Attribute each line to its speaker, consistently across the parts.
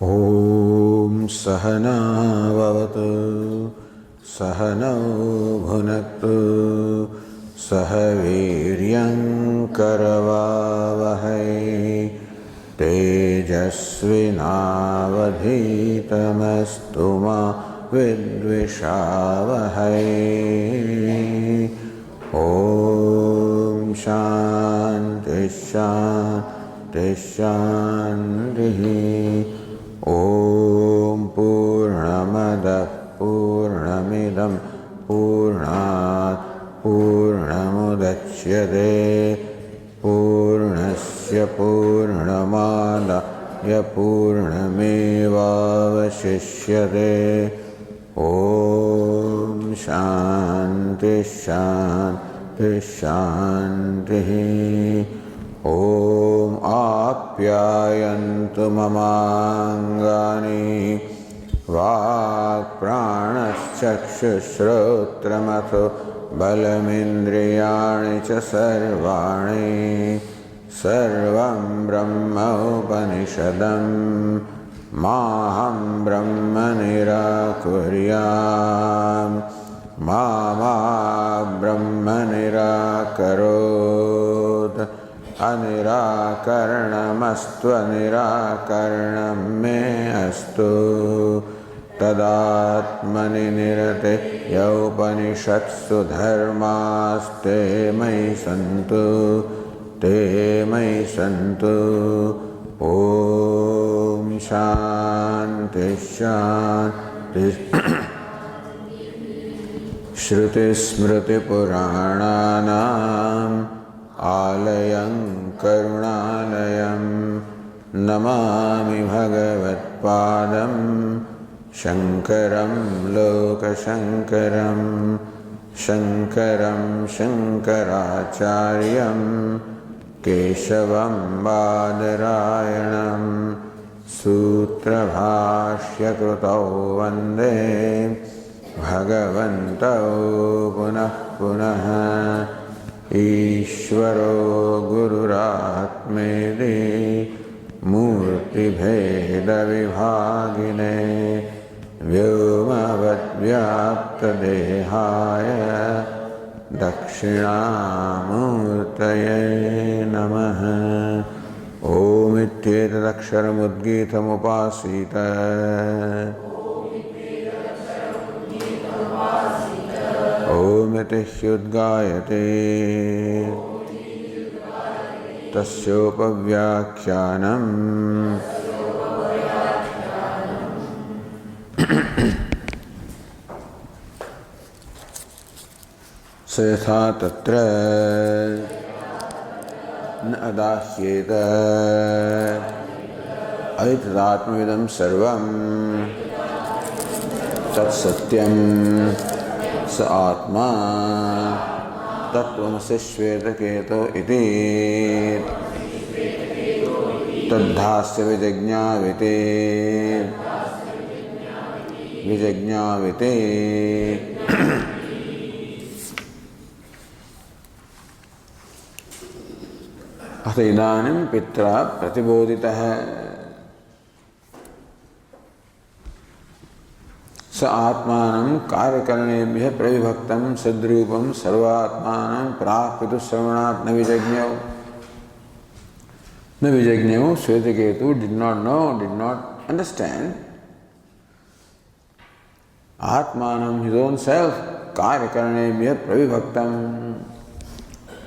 Speaker 1: ॐ सहना भवतु सहनौ भुनक्तु सह वीर्यं करवावहै तेजस्विनावधीतमस्तु मा विद्विषावहै। ॐ शान्ति शान्ति शान्तिः। ॐ पूर्णमदः पूर्णमिदं पूर्णात् पूर्णमुदच्यते पूर्णस्य पूर्णमादाय पूर्णमेवावशिष्यते। ॐ शान्ति शान्ति शान्तिः। ॐ आप्यायन्तु ममाङ्गानि वाक्प्राणश्चक्षुश्रोत्रमथो बलमिन्द्रियाणि च सर्वाणि सर्वं ब्रह्म उपनिषदं माहं ब्रह्म निराकुर्याम् मा ब्रह्म निराकरोत्। अनिराकरणमस्त्वनिराकरणं मे अस्तु तदात्मनि निरते यौपनिषत्सु धर्मास्ते मयि सन्तु ते मयि सन्तु। ॐ शान्ति शान्ति। श्रुतिस्मृतिपुराणानाम् आलयं करुणालयं नमामि भगवत्पादं शङ्करं लोकशङ्करं शङ्करं शङ्कराचार्यं केशवं बादरायणं सूत्रभाष्यकृतौ वन्दे भगवन्तौ पुनः पुनः। ईश्वरो गुरुरात्मेति मूर्तिभेदविभागिने व्योमवद्व्याप्तदेहाय दक्षिणामूर्तये नमः। ओमित्येतदक्षरमुद्गीतमुपासीत ओमिति ह्युद्गायते तस्योपव्याख्यानम्। स यथा तत्र न अदाह्येत ऐतदात्मविदं सर्वं तत्सत्यं स आत्मा तत्त्वमसि श्वेतकेतो इति तद्धास्य विजज्ञाविते विजज्ञाविते। अथ इदानीं पित्रा प्रतिबोधितः स आत्मानं कार्यकरणेभ्यः प्रविभक्तं सद्रूपं सर्वात्मानं प्राक्पितुश्रवणात् न विजज्ञौ Shvetaketu did not know, did not understand. Atmanam, his own self, karyakarnebhyah pravibhaktam.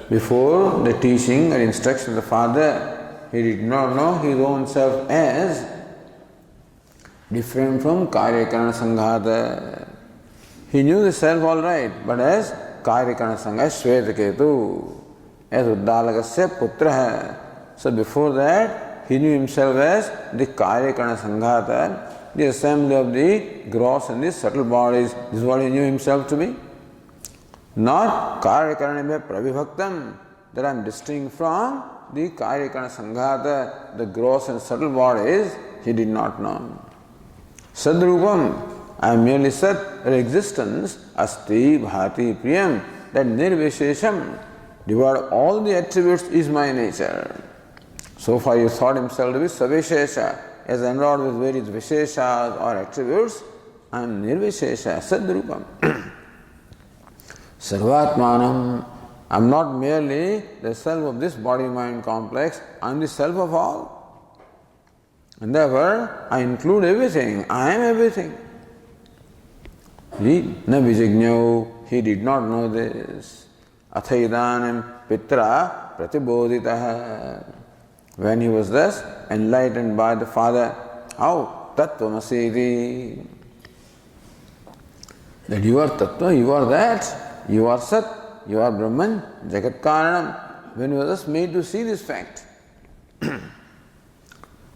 Speaker 1: Before the teaching or instruction of the Father, he did not know his own self as different from karyakarana sanghata. He knew the self all right, but as karyakarana sanghata, Shvetaketu, as Uddalakasya putraha. So before that, he knew himself as the karyakarana sanghata, the assembly of the gross and the subtle bodies. This is what he knew himself to be. Not karyakarana pravibhaktam, that I am distinct from the karyakarana sanghata, the gross and subtle bodies, he did not know. Sadrupam, I am merely Sat, her existence, Asti, Bhati, Priyam, that Nirvishesham, devoid of all the attributes, is my nature. So far you thought himself to be Savishesha, is endowed with various visheshas or attributes. I am nirvishesha, sadrupam. Sarvatmanam. I am not merely the self of this body-mind complex, I am the self of all. And therefore, I include everything, I am everything. Na vijignyau, he did not know this. Athaidanim pitra pratibodhitaha. When he was thus enlightened by the father, how? Tattvamasi. That you are Tattva, you are that, you are Sat. You are Brahman, Jagat Karanam. When you are thus made to see this fact,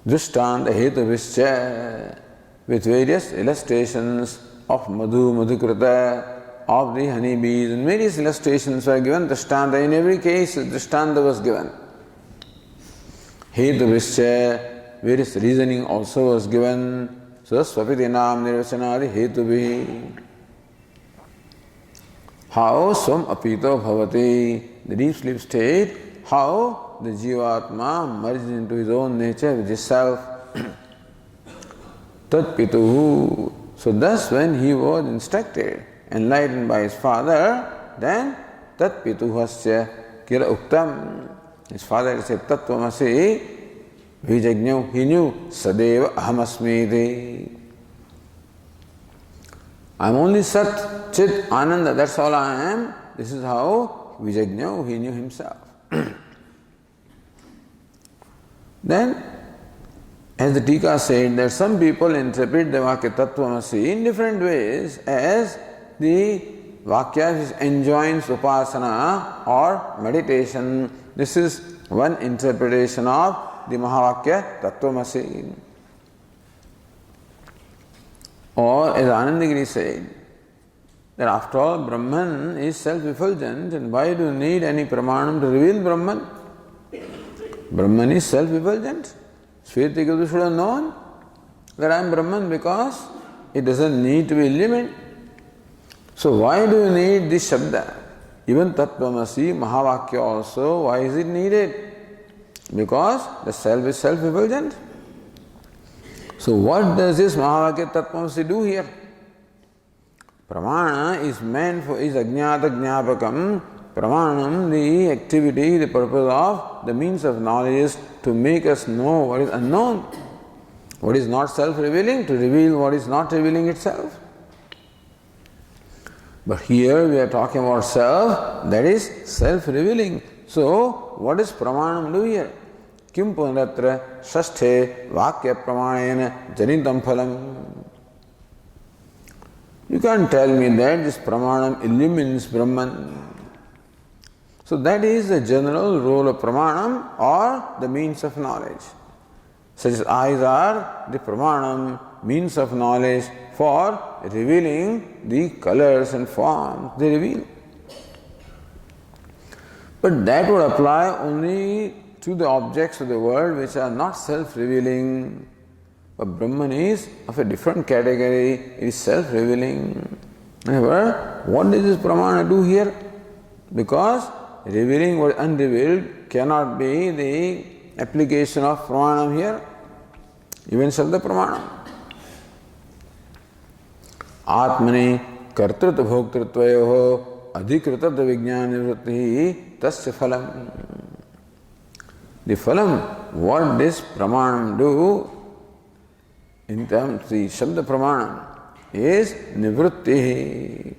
Speaker 1: Drishtanta Hetu Vischa, with various illustrations of Madhu, Madhukrita, of the honeybees, and various illustrations were given. Drishtanta, in every case, Drishtanta was given. Hetu Vischa, various reasoning also was given. So, Swapitinam Nirvachanadi Hetu Vihi. How swam apito bhavati, the deep sleep state, how the Jivatma merges into his own nature with his self. Tat pituhu. So thus when he was instructed, enlightened by his father, then tat pituhasya kila uktam. His father said, Tattvamasi, vijagnyau, he knew, sadeva ahamasmiti. I am only Sat, Chit, Ananda, that's all I am. This is how Vijagnya, he knew himself. Then, as the Tika said, that some people interpret the Vakya Tattvamasi in different ways as the Vakya which enjoins Upasana or meditation. This is one interpretation of the Mahavakya Tattvamasi. Or as Anandagiri said, that after all Brahman is self-effulgent, and why do you need any pramanam to reveal Brahman? Brahman is self-effulgent. Shvetaguru should have known that I am Brahman because it doesn't need to be illumined. So why do you need this Shabda? Even Tattvamasi, Mahavakya also, why is it needed? Because the self is self-effulgent. So what does this Mahavakya Tattvamasi do here? Pramana is meant for, is Ajnata Jnapakam. Pramanam, the activity, the purpose of the means of knowledge is to make us know what is unknown. What is not self-revealing, to reveal what is not revealing itself. But here we are talking about self, that is self-revealing. So what does Pramanam do here? Kim punatra shasthe vakya pramanayana janitam phalam. You can't tell me that this pramanam illumines Brahman. So that is the general role of pramanam or the means of knowledge. Such as eyes are the pramanam, means of knowledge for revealing the colors and forms they reveal. But that would apply only to the objects of the world which are not self-revealing. But Brahman is of a different category, it is self-revealing. However, what does this pramana do here? Because revealing what is unrevealed cannot be the application of pramanam here, even Shabda pramanam. Atmani kartrita bhoktritvayoho adhikrita vijnana tasya phalam. The phalam, what does pramanam do in terms of the Shabda pramanam is nivrutti.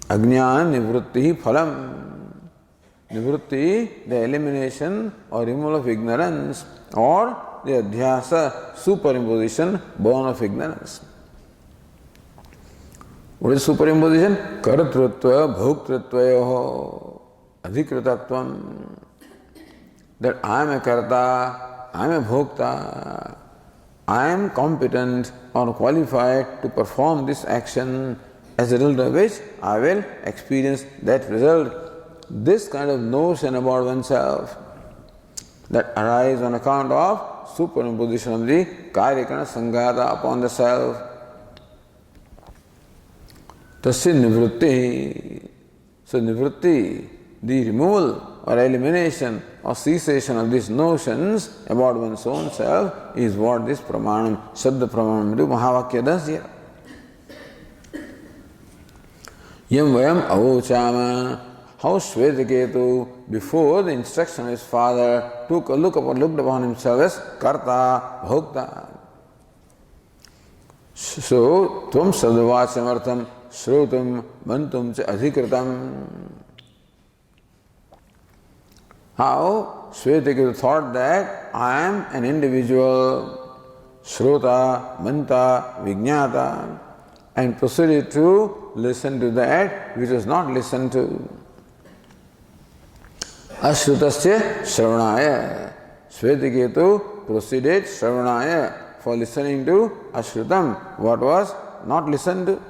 Speaker 1: Ajnana nivrutti phalam. Nivrutti, the elimination or removal of ignorance, or the adhyasa, superimposition, born of ignorance. What is superimposition? Kartrutva bhoktritvayoho adhikritatvam. That I am a karta, I am a bhokta, I am competent or qualified to perform this action, as a result of which I will experience that result. This kind of notion about oneself that arises on account of superimposition of the karyakana sanghata upon the self. Tasya nivrutti. So nivrutti, the removal or elimination or cessation of these notions about one's own self is what this pramanam, Shabda Pramanam Mahavakya does here. Yam vayam avochama, how Shvetaketu, before the instruction of his father, looked upon himself as karta, bhokta. So, tvam sadvachamartham, shrotum, mantum cha adhikritam. How Shvetaketu thought that I am an individual, shrota, manta, vijnata, and proceeded to listen to that which was not listened to. Ashrutasya Shravanaya. Shvetaketu proceeded Shravanaya for listening to Ashrutam, what was not listened to.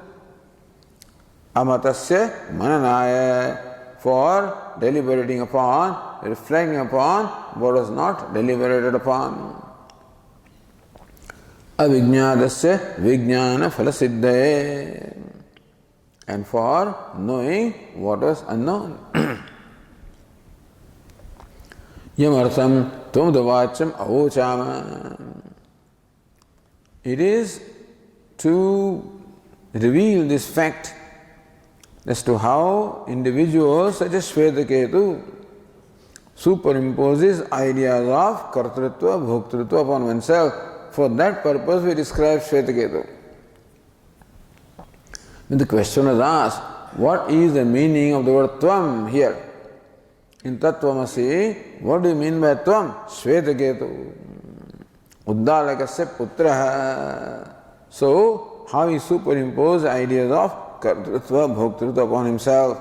Speaker 1: Amatasya Mananaya, for deliberating upon, reflecting upon what was not deliberated upon. Avijñādasya vijñāna phalasiddhaye, and for knowing what was unknown. Yamartham tumdavacham avochama. It is to reveal this fact as to how individuals such as Shvetaketu superimposes ideas of kartritva, bhoktritva upon oneself. For that purpose we describe Shvetaketu. When the question is asked, what is the meaning of the word tvam here? In Tattvamasi, what do you mean by tvam? Shvetaketu. Uddalakasya putraha. So, how he superimposed ideas of kartritva, bhoktritva upon himself.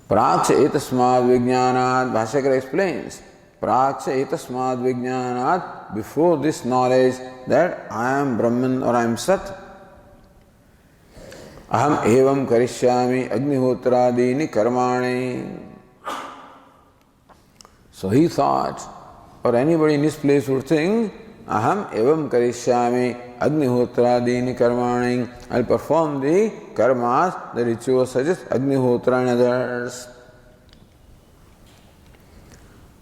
Speaker 1: Praksha etasmad vijnanat, Bhashyakara explains. Praksha etasmad vijnanat, before this knowledge that I am Brahman or I am Sat. Aham evam karishyami agnihotrādīni karmāni. So he thought, or anybody in this place would think, Aham evam karishyami agnihotrādīni karmāni. I'll perform the karmas, the rituals such as Agnihotra and others.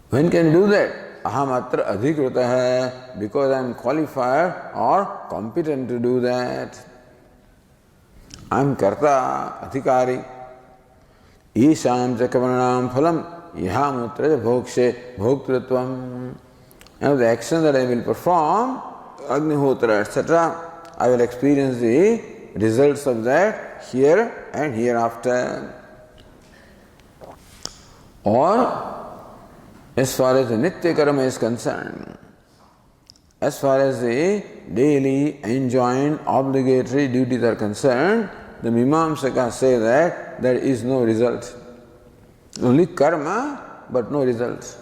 Speaker 1: When can you do that? Aham atra adhikrutah, because I am qualified or competent to do that. I am karta, adhikari. Isham chakavanam phalam ihamutra bhokshe bhoktritvam. And the action that I will perform, Agnihotra, etc., I will experience the results of that here and hereafter. Or, as far as the Nitya Karma is concerned, as far as the daily enjoined obligatory duties are concerned, the Mimamsakas say that there is no result. Only karma, but no result.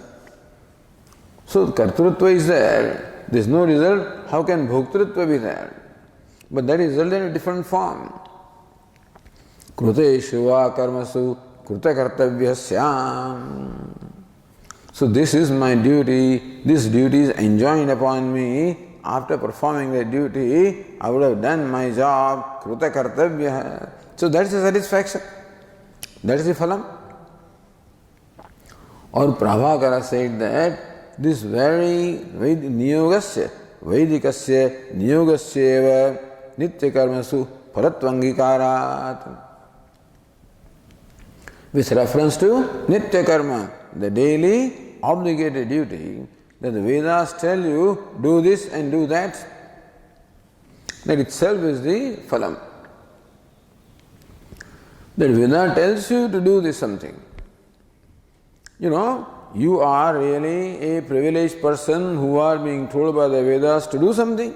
Speaker 1: So kartrutva is there, there is no result, how can bhoktritva be there? But that is result in a different form. Kruteshu va karmasu krutakartavyasya. So this is my duty, this duty is enjoined upon me. After performing the duty, I would have done my job, krutakartavya. So that is the satisfaction. That is the phalam. Or Prabhakara said that this very niyogasya, Vedikasya niyogasyeva nitya karmasu phalattvangikarat. With reference to nitya karma, the daily obligated duty, that the Vedas tell you, do this and do that, that itself is the phalam. That Veda tells you to do this something. You know, you are really a privileged person who are being told by the Vedas to do something.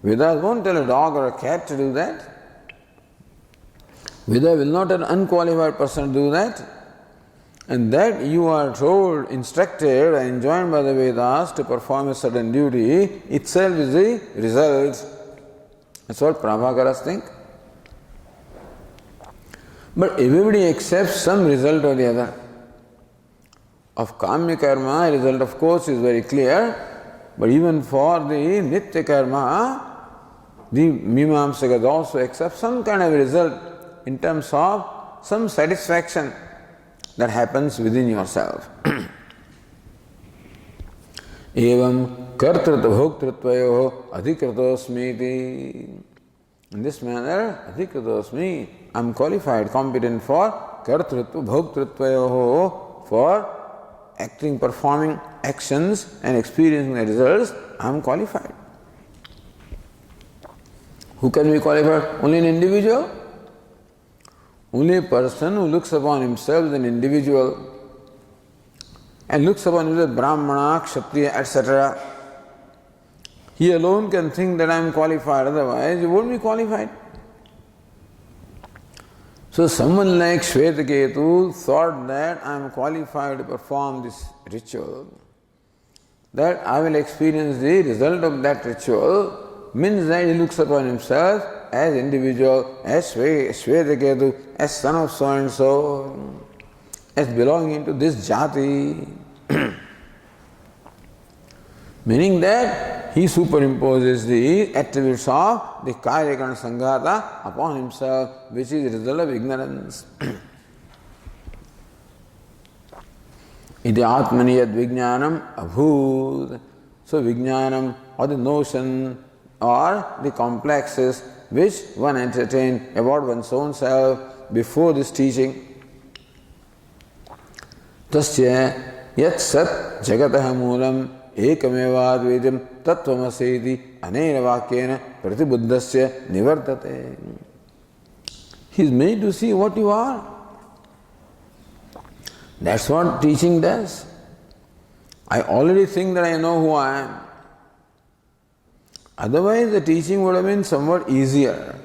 Speaker 1: Vedas won't tell a dog or a cat to do that. Veda will not tell an unqualified person to do that. And that you are told, instructed and enjoined by the Vedas to perform a certain duty, itself is the result. That's what Prabhakaras think. But everybody accepts some result or the other. Of Kamya Karma, a result of course is very clear, but even for the Nitya Karma, the Mimamsakas also accept some kind of result in terms of some satisfaction that happens within yourself. Evam kartrita bhoktritvayoho adhikritosmiti. In this manner, adhikritosmi, I am qualified, competent for kartritva bhoktritvayoho, for acting, performing actions and experiencing the results. I am qualified. Who can be qualified? Only an individual. Only a person who looks upon himself as an individual and looks upon himself as Brahmana, Kshatriya, etc. He alone can think that I am qualified, otherwise he won't be qualified. So someone like Shvetaketu thought that I am qualified to perform this ritual, that I will experience the result of that ritual, means that he looks upon himself as individual, as Shvetaketu, as son of so and so, as belonging to this jati. Meaning that he superimposes the attributes of the Karyakarana Sanghata upon himself, which is the result of ignorance. Iti atmani yad vijnanam abhut. So vijnanam, or the notion or the complexes which one entertained about one's own self before this teaching. Tasya yat sat jagatah moolam ekamevaadvedam tattvamasi anena vakyena pratibuddhasya nivartate. He is made to see what you are. That's what teaching does. I already think that I know who I am. Otherwise the teaching would have been somewhat easier.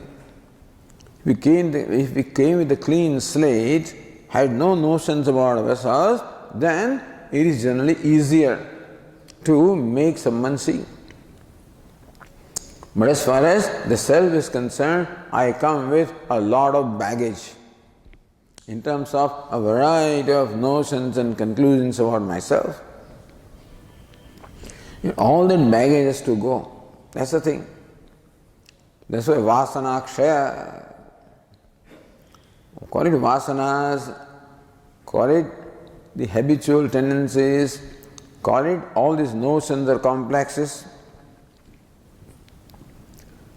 Speaker 1: If we came with a clean slate, had no notions about ourselves, then it is generally easier to make someone see. But as far as the self is concerned, I come with a lot of baggage in terms of a variety of notions and conclusions about myself. All that baggage has to go. That's the thing. That's why vasana kshaya. Call it vasanas, call it the habitual tendencies, call it all these notions or complexes.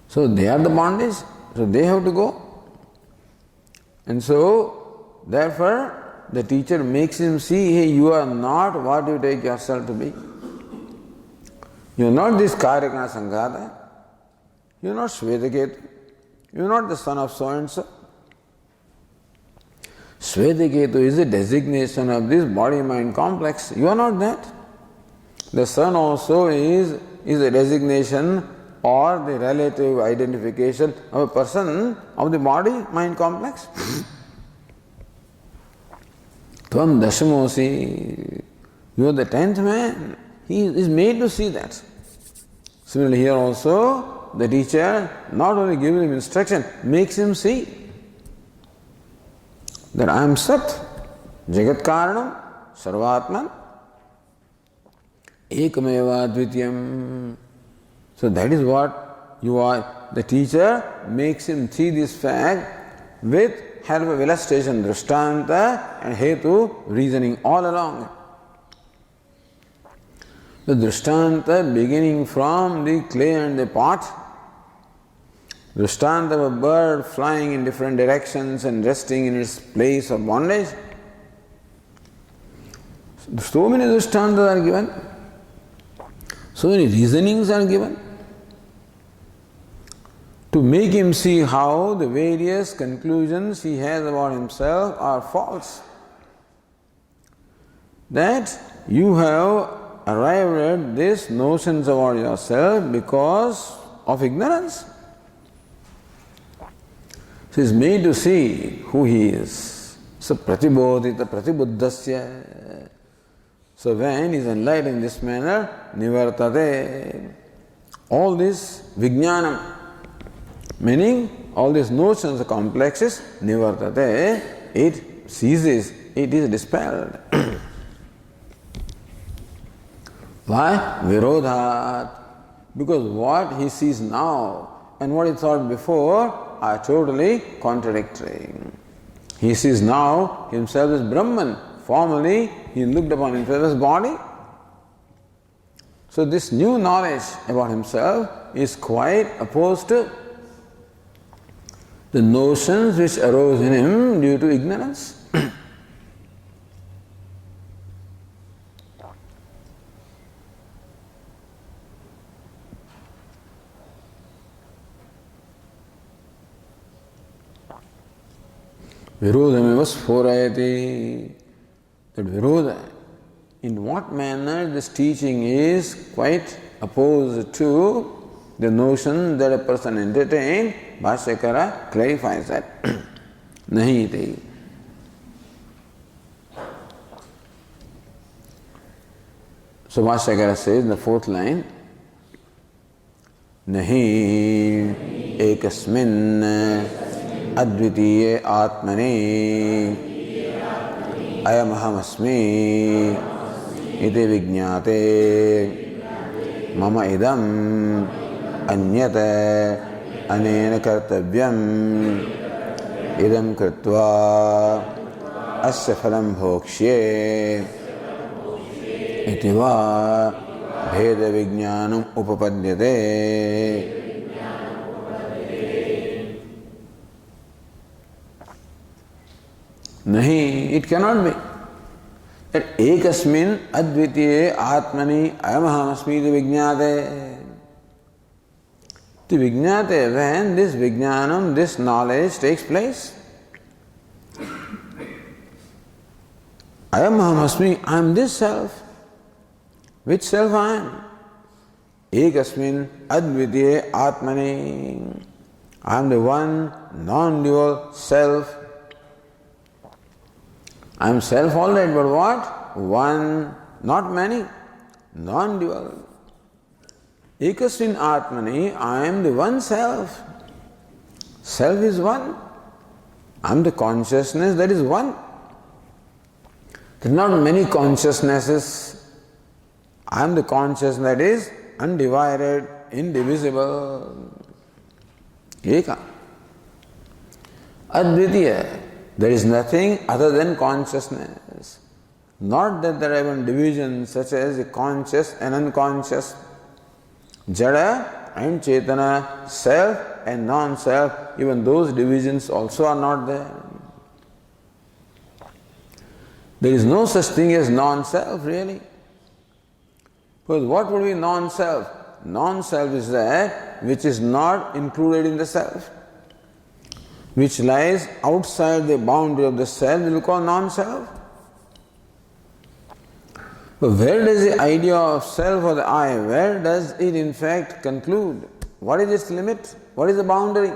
Speaker 1: So they are the bondage, so they have to go. And so, therefore, the teacher makes him see, hey, you are not what you take yourself to be. You are not this Karyakarana Sanghata. You are not Shvetaketu. You are not the son of so and so. Shvetaketu is a designation of this body-mind complex. You are not that. The sun also is a designation or the relative identification of a person of the body-mind complex. Tvam dashamosi. You are the 10th man. He is made to see that. Similarly here also, the teacher not only gives him instruction, makes him see that I am Sat, Jagat Karanam, Sarvatman, Ekameva Dvityam. So that is what you are. The teacher makes him see this fact with help of illustration, Drishtanta and Hetu reasoning all along. The Drishtanta beginning from the clay and the pot, Drishtanta of a bird flying in different directions and resting in its place of bondage. So many Drishtantas are given, so many reasonings are given to make him see how the various conclusions he has about himself are false. That you have arrived at these notions about yourself because of ignorance. So he is made to see who he is. So pratibodhita pratibuddhasya. So when he is enlightened in this manner, nivartate. All this vijnanam, meaning all these notions, complexes, nivartate, it ceases, it is dispelled. Why? Virodhat. Because what he sees now and what he thought before are totally contradictory. He sees now himself as Brahman. Formerly, he looked upon himself as body. So this new knowledge about himself is quite opposed to the notions which arose in him due to ignorance. Virodhameva sphorayati. That Virodha, in what manner this teaching is quite opposed to the notion that a person entertained, Bhashyakara clarifies that. Nahi iti. So Bhashyakara says in the fourth line, Nahi ekasmin advitiye atmane ayam ahamasmi iti vijñāte mama idam anyata anena kartavyam idam kritva asya phalam bhokshye iti va bheda vijñānam upapadyate. Nahi, it cannot be. That ekasmin advitiye atmani ayamahamasmi vijñāte. The vijñāte, when this vijñānam, this knowledge takes place. Ayamahamasmi, I am this self. Which self I am? Ekasmin advitiye atmani. I am the one non-dual self. I am self all right, but what? One, not many, non-dual. Ekasmin atmani, I am the one self. Self is one. I am the consciousness that is one. There are not many consciousnesses. I am the consciousness that is undivided, indivisible. Eka. Advitiya. There is nothing other than consciousness. Not that there are even divisions such as the conscious and unconscious, Jada and Chetana, self and non-self, even those divisions also are not there. There is no such thing as non-self really. Because what would be non-self? Non-self is that which is not included in the self, which lies outside the boundary of the self, we will call non-self. But where does the idea of self or the I, where does it in fact conclude? What is its limit? What is the boundary?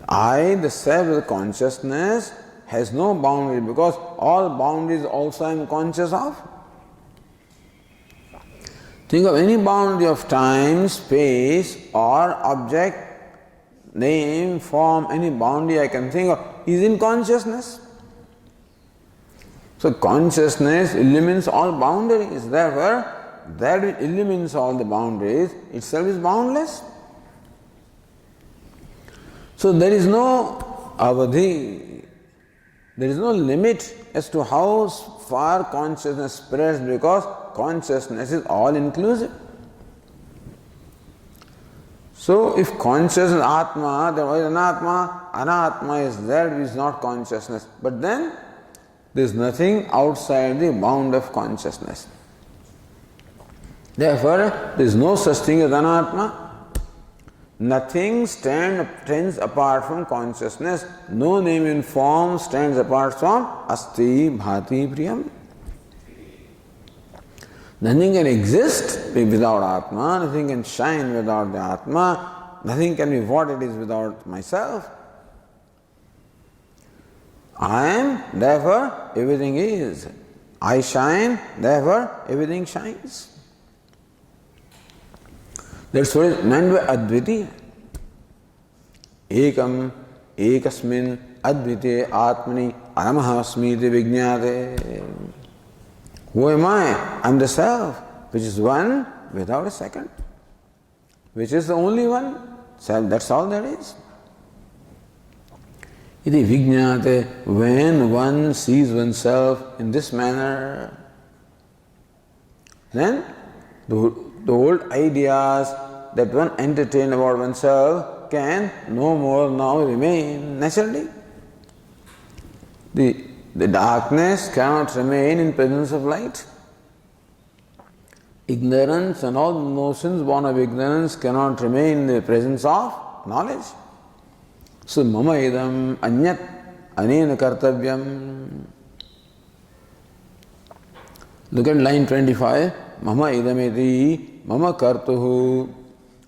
Speaker 1: I, the self, the consciousness, has no boundary because all boundaries also I am conscious of. Think of any boundary of time, space or object, name, form, any boundary I can think of is in consciousness. So consciousness illumines all boundaries. Therefore, that which illumines all the boundaries itself is boundless. So there is no avadhi, there is no limit as to how far consciousness spreads because consciousness is all inclusive. So if consciousness is Atma, then what is Anatma? Anatma is that which is not consciousness. But then there is nothing outside the bound of consciousness. Therefore, there is no such thing as Anatma. Nothing stands apart from consciousness. No name and form stands apart from Asti Bhati Priyam. Nothing can exist without Atma, nothing can shine without the Atma, nothing can be what it is without myself. I am, therefore everything is. I shine, therefore everything shines. That's what is meant by Advitiya. Ekam, ekasmin, advitiye, atmani, ayamahasmiti vijñāte. Who am I? I am the self, which is one without a second, which is the only one. Self, that's all that is. Iti vijñāte, when one sees oneself in this manner, then the old ideas that one entertained about oneself can no more now remain naturally. The darkness cannot remain in presence of light. Ignorance and all notions born of ignorance cannot remain in the presence of knowledge. So, mama idam anyat anena kartavyam. Look at line 25. Mama idameti mama kartuhu.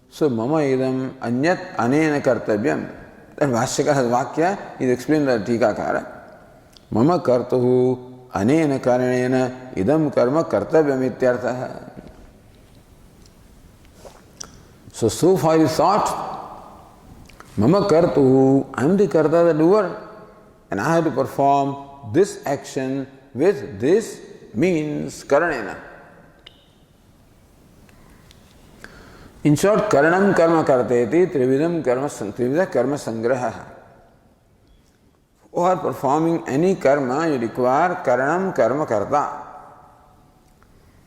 Speaker 1: So, mama idam anyat anena kartavyam. That Bhashyakara's Vakya is explained by Tikakara. Mama kartuhu anena karanena idam karma kartavyam ityartha. So far you thought, mama kartuhu, I am the karta, the doer, and I have to perform this action with this means karanena. In short, karanam karma karteti trivida karma sangraha. For performing any karma, you require karanam karma karta.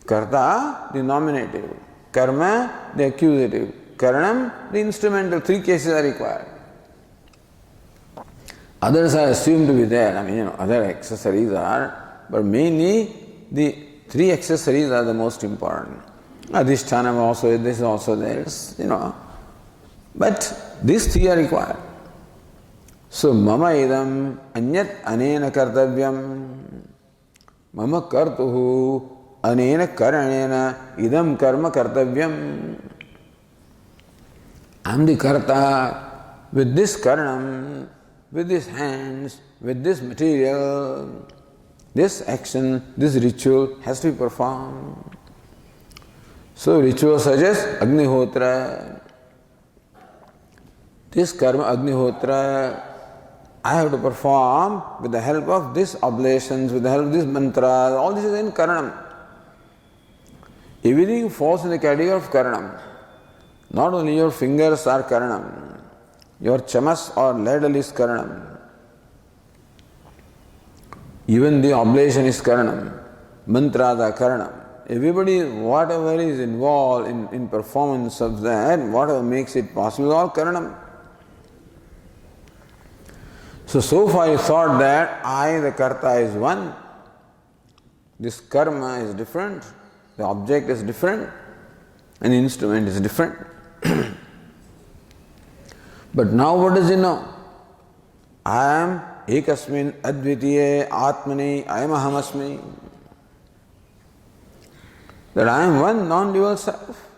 Speaker 1: Karta, the nominative. Karma, the accusative. Karanam, the instrumental. 3 cases are required. Others are assumed to be there. Other accessories are, but mainly the 3 accessories are the most important. Adhishthanam also, this is also there, But these 3 are required. So, mama idam anyat anena kartavyam. Mama kartuhu anena karanena idam karma kartavyam. I am the karta with this karanam, with these hands, with this material, this action, this ritual has to be performed. So rituals such as Agnihotra, this karma Agnihotra, I have to perform with the help of these oblations, with the help of these mantras, all this is in karanam. Everything falls in the category of karanam. Not only your fingers are karanam, your chamas or ladle is karanam. Even the oblation is karanam, mantras are karanam. Everybody, whatever is involved in performance of that, whatever makes it possible, all karanam. So far you thought that I, the karta, is one. This karma is different, the object is different, and the instrument is different. But now what does he know? I am ekasmin advitiye atmani, I am ahamasmi. That I am one non-dual self.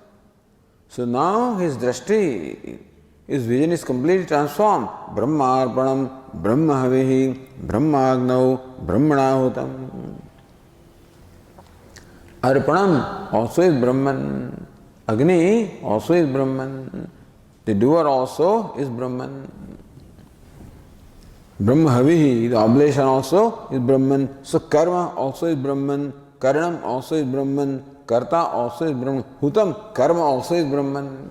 Speaker 1: So now his drashti, his vision is completely transformed. Brahma arpanam, Brahma havihi, Brahma agnau, Brahmanahutam. Arpanam also is Brahman. Agni also is Brahman. The doer also is Brahman. Brahma havihi, the oblation also is Brahman. So karma also is Brahman. Karanam also is Brahman. Karta also is Brahman. Hutam, karma also is Brahman.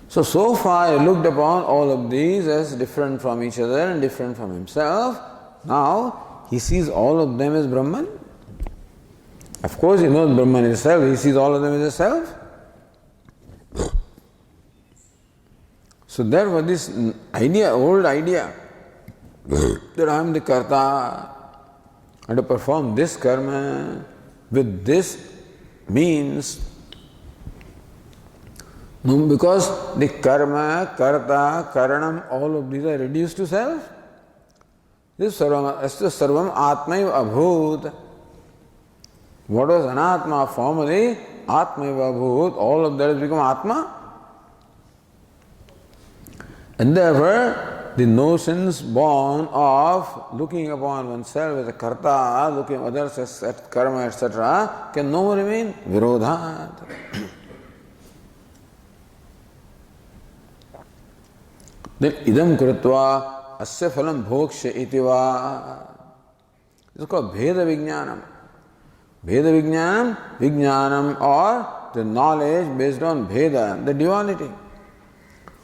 Speaker 1: So far I looked upon all of these as different from each other and different from himself. Now he sees all of them as Brahman. Of course he knows Brahman is self, he sees all of them as a self. So therefore this idea, old idea, that I am the karta, and to perform this karma with this means, no, because the karma, karta, karanam, all of these are reduced to self. This sarvam atmaiva abhut. What was anatma formerly, atmaiva abhut, all of that has become atma. And therefore, the notions born of looking upon oneself as a karta, looking at others as karma, etc., can no more remain virodhat. Then idam krutva asya phalam bhoksha itiva. This is called bheda vijnanam. Veda Vijnanam, Vijnanam, or the knowledge based on Veda, the duality.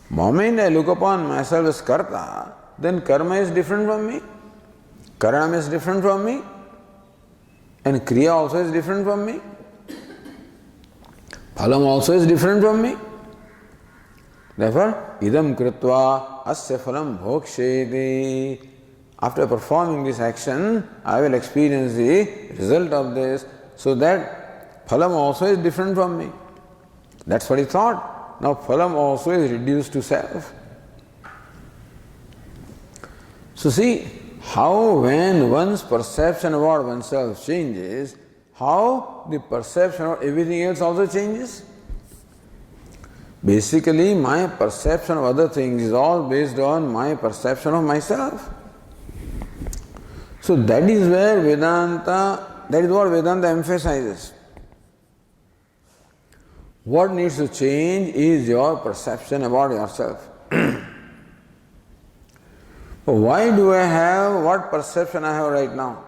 Speaker 1: Moment I look upon myself as Karta, then karma is different from me, Karanam is different from me, and Kriya also is different from me. Phalam also is different from me. Therefore, idam kritva asya phalam bhoksheti. After performing this action, I will experience the result of this, so that phalam also is different from me. That's what he thought. Now phalam also is reduced to self. So see how when one's perception about oneself changes, how the perception of everything else also changes. Basically, my perception of other things is all based on my perception of myself. So that is where Vedanta, that is what Vedanta emphasizes. What needs to change is your perception about yourself. Why do I have what perception I have right now?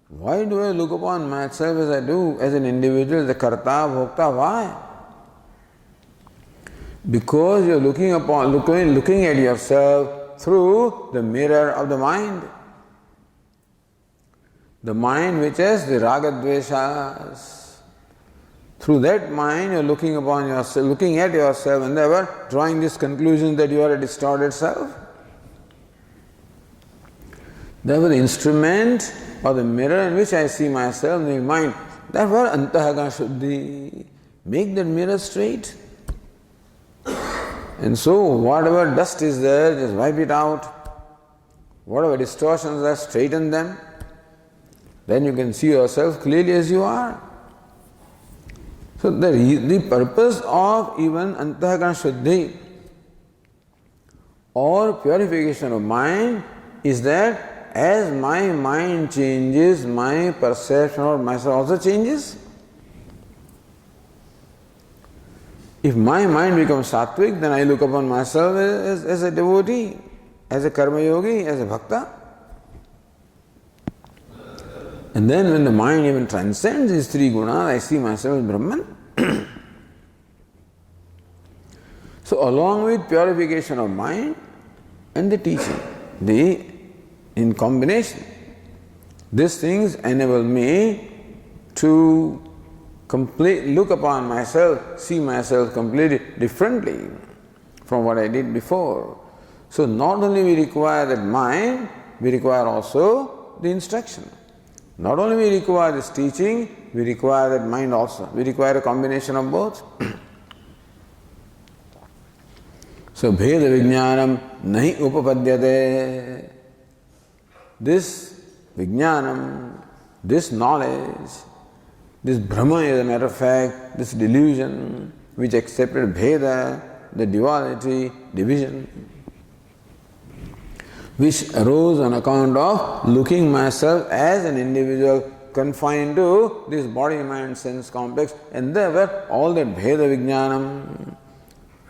Speaker 1: Why do I look upon myself as I do, as an individual, the karta, bhokta? Why? Because you are looking at yourself through the mirror of the mind. The mind which has the ragadveshas. Through that mind you are looking upon yourself, looking at yourself, and therefore drawing this conclusion that you are a distorted self. Therefore the instrument or the mirror in which I see myself, the mind, therefore antahagana shuddhi, make that mirror straight. And so whatever dust is there, just wipe it out. Whatever distortions are, straighten them. Then you can see yourself clearly as you are. So the purpose of even antahakana shuddhi or purification of mind is that as my mind changes, my perception of myself also changes. If my mind becomes sattvic, then I look upon myself as a devotee, as a karma yogi, as a bhakta. And then when the mind even transcends these three gunas, I see myself as Brahman. So along with purification of mind and the teaching, in combination, these things enable me to look upon myself, see myself completely differently from what I did before. So not only we require that mind, we require also the instruction. Not only we require this teaching, we require that mind also. We require a combination of both. So bheda vijnanam nahi upapadyate. This vijnanam, this knowledge, this Brahma, as a matter of fact, this delusion which accepted Bheda, the duality, division, which arose on account of looking myself as an individual confined to this body, mind, sense complex, and therefore all that Bheda Vijnanam,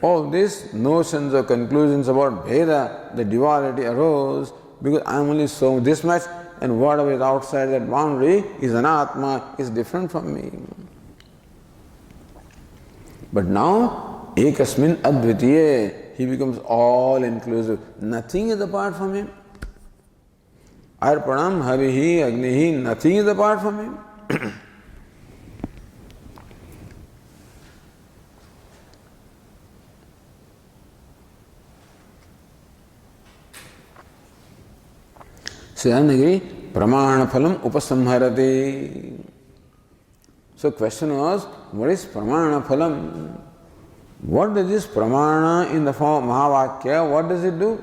Speaker 1: all these notions or conclusions about Bheda, the duality arose because I am only so this much, and whatever is outside that boundary is anatma, is different from me. But now, ekasmin advitiye, he becomes all inclusive. Nothing is apart from him. Arpanam, havihi, agnihi, nothing is apart from him. Siddhanagiri, pramana phalam upasamharati. So question was, what is pramana phalam? What does this pramana in the form of Mahavakya, what does it do?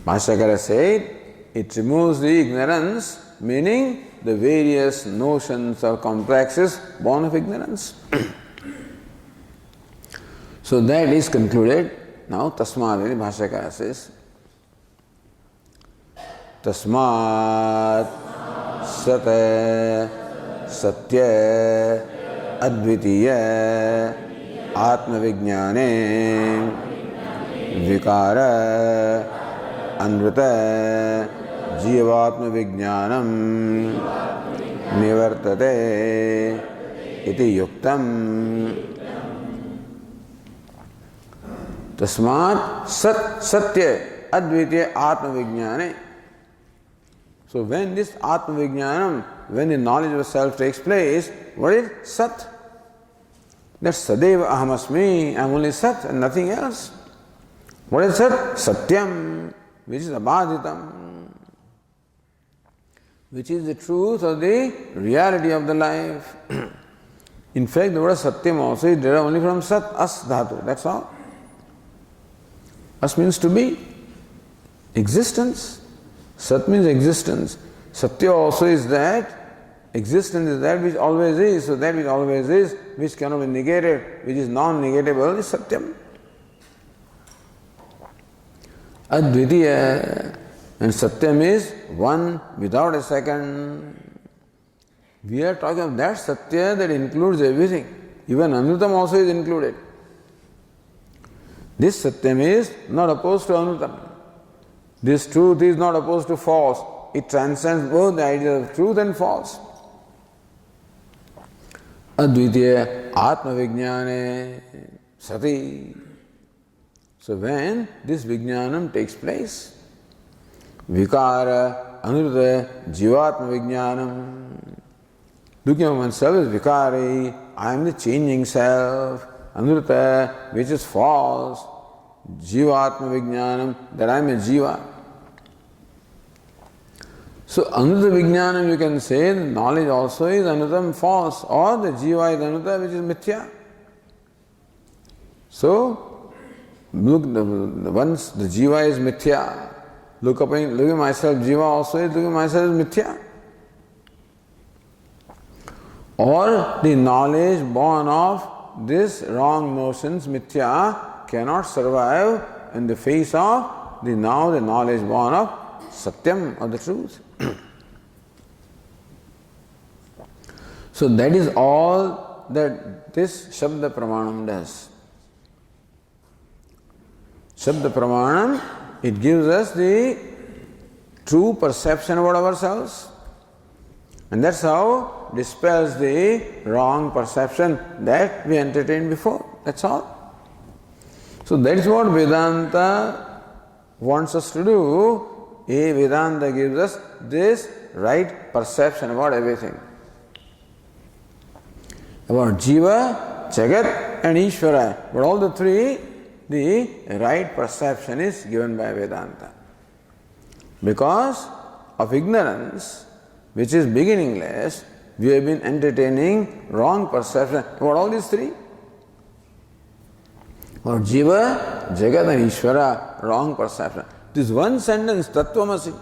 Speaker 1: Bhashyakara said, it removes the ignorance, meaning the various notions or complexes born of ignorance. So that is concluded. Now Tasmad, Bhashyakara says, Tasmat Sate Satya Advitiya Atmavijnane Vikara Anvrita जीवात्म विज्ञानम निवर्तते इति युक्तम। तस्मात् सत्य अद्वितीय आत्मविज्ञाने। So when this Atma-Vijnanam, when the knowledge of self takes place, what is Sat? That's Sadeva Ahamasmi, I am only Sat and nothing else. What is Sat? Satyam, which is Abhaditam, which is the truth of the reality of the life. In fact, the word Satyam also is derived only from Sat, As Dhatu, that's all. As means to be, existence. Sat means existence. Satya also is that. Existence is that which always is. So that which always is, which cannot be negated, which is non-negatable, is Satyam. Advitiya. And Satyam is one without a second. We are talking of that Satya that includes everything. Even Anutam also is included. This Satyam is not opposed to Anutam. This truth is not opposed to false. It transcends both the ideas of truth and false. Advitiya Atma Vijnane Sati. So when this Vijnanam takes place, Vikara Anuruddha Jivatma Vijnanam. Looking at oneself as Vikari, I am the changing self. Anuruddha, which is false. Jivatma Vijnanam, that I am a Jiva. So Anuruddha Vijnanam, you can say, the knowledge also is Anutam false, or the Jiva is Anuta, which is Mithya. So, look, once the Jiva is Mithya, looking at myself, Jiva also is looking at myself as Mithya. Or the knowledge born of this wrong notions, Mithya, cannot survive in the face of the knowledge born of Satyam, of the truth. So that is all that this Shabda Pramanam does. Shabda Pramanam, it gives us the true perception about ourselves, and that's how dispels the wrong perception that we entertained before. That's all. So that is what Vedanta wants us to do. Vedanta gives us this right perception about everything. About Jiva, Jagat and Ishvara. But all the three, the right perception is given by Vedanta. Because of ignorance, which is beginningless, we have been entertaining wrong perception about all these three. Or Jiva, Jagat and Ishvara, wrong perception. This one sentence, Tattvamasi.